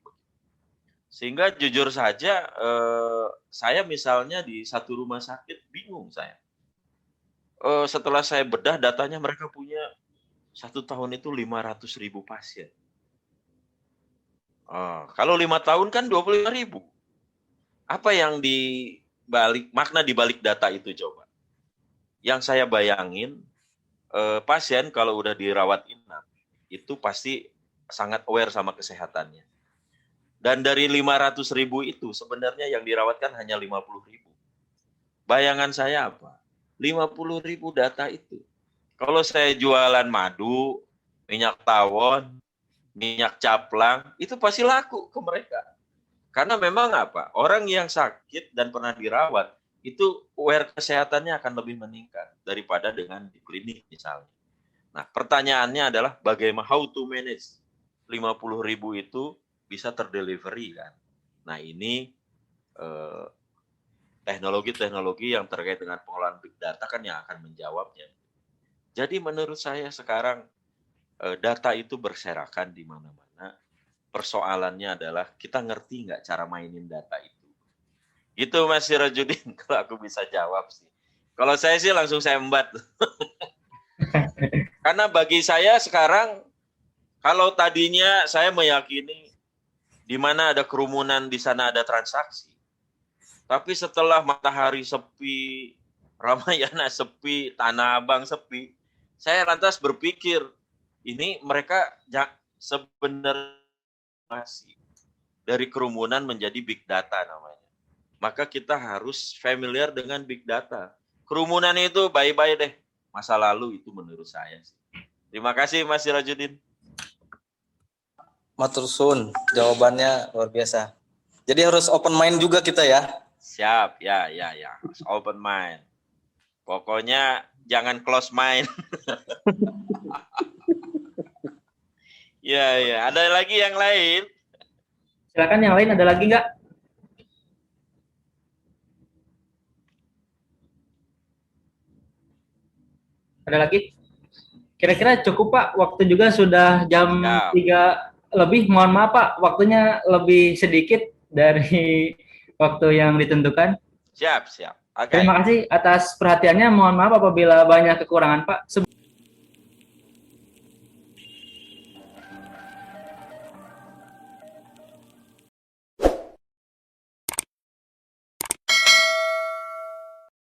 Sehingga jujur saja, saya misalnya di satu rumah sakit bingung saya. Setelah saya bedah datanya mereka punya 1 tahun itu 500.000 pasien. Kalau 5 tahun kan 25.000. Apa yang makna di balik data itu coba? Yang saya bayangin, pasien kalau udah dirawat inap, itu pasti sangat aware sama kesehatannya. Dan dari 500.000 itu sebenarnya yang dirawatkan hanya 50.000. Bayangan saya apa? 50.000 data itu. Kalau saya jualan madu, minyak tawon, minyak caplang, itu pasti laku ke mereka. Karena memang apa? Orang yang sakit dan pernah dirawat, itu aware kesehatannya akan lebih meningkat daripada dengan di klinik misalnya. Nah, pertanyaannya adalah bagaimana how to manage 50.000 itu bisa terdelivery kan. Nah, ini teknologi-teknologi yang terkait dengan pengolahan big data kan yang akan menjawabnya. Jadi menurut saya sekarang data itu berserakan di mana-mana. Persoalannya adalah kita ngerti nggak cara mainin data itu. Gitu Mas Sirajudin, kalau aku bisa jawab sih. Kalau saya sih langsung saya embat. Karena bagi saya sekarang, kalau tadinya saya meyakini di mana ada kerumunan, di sana ada transaksi. Tapi setelah Matahari sepi, Ramayana sepi, Tanah Abang sepi, saya lantas berpikir, ini mereka sebenarnya masih dari kerumunan menjadi big data namanya. Maka kita harus familiar dengan big data. Kerumunan itu bye-bye deh. Masa lalu itu menurut saya. Terima kasih Mas Sirajudin. Matur suwun, jawabannya luar biasa. Jadi harus open mind juga kita ya. Siap, ya. Harus open mind. Pokoknya jangan close mind. Ya. Ada lagi yang lain? Silakan yang lain, ada lagi nggak? Ada lagi? Kira-kira cukup Pak, waktu juga sudah jam 3 lebih. Mohon maaf Pak, waktunya lebih sedikit dari waktu yang ditentukan. Siap. Okay. Terima kasih atas perhatiannya. Mohon maaf apabila banyak kekurangan Pak.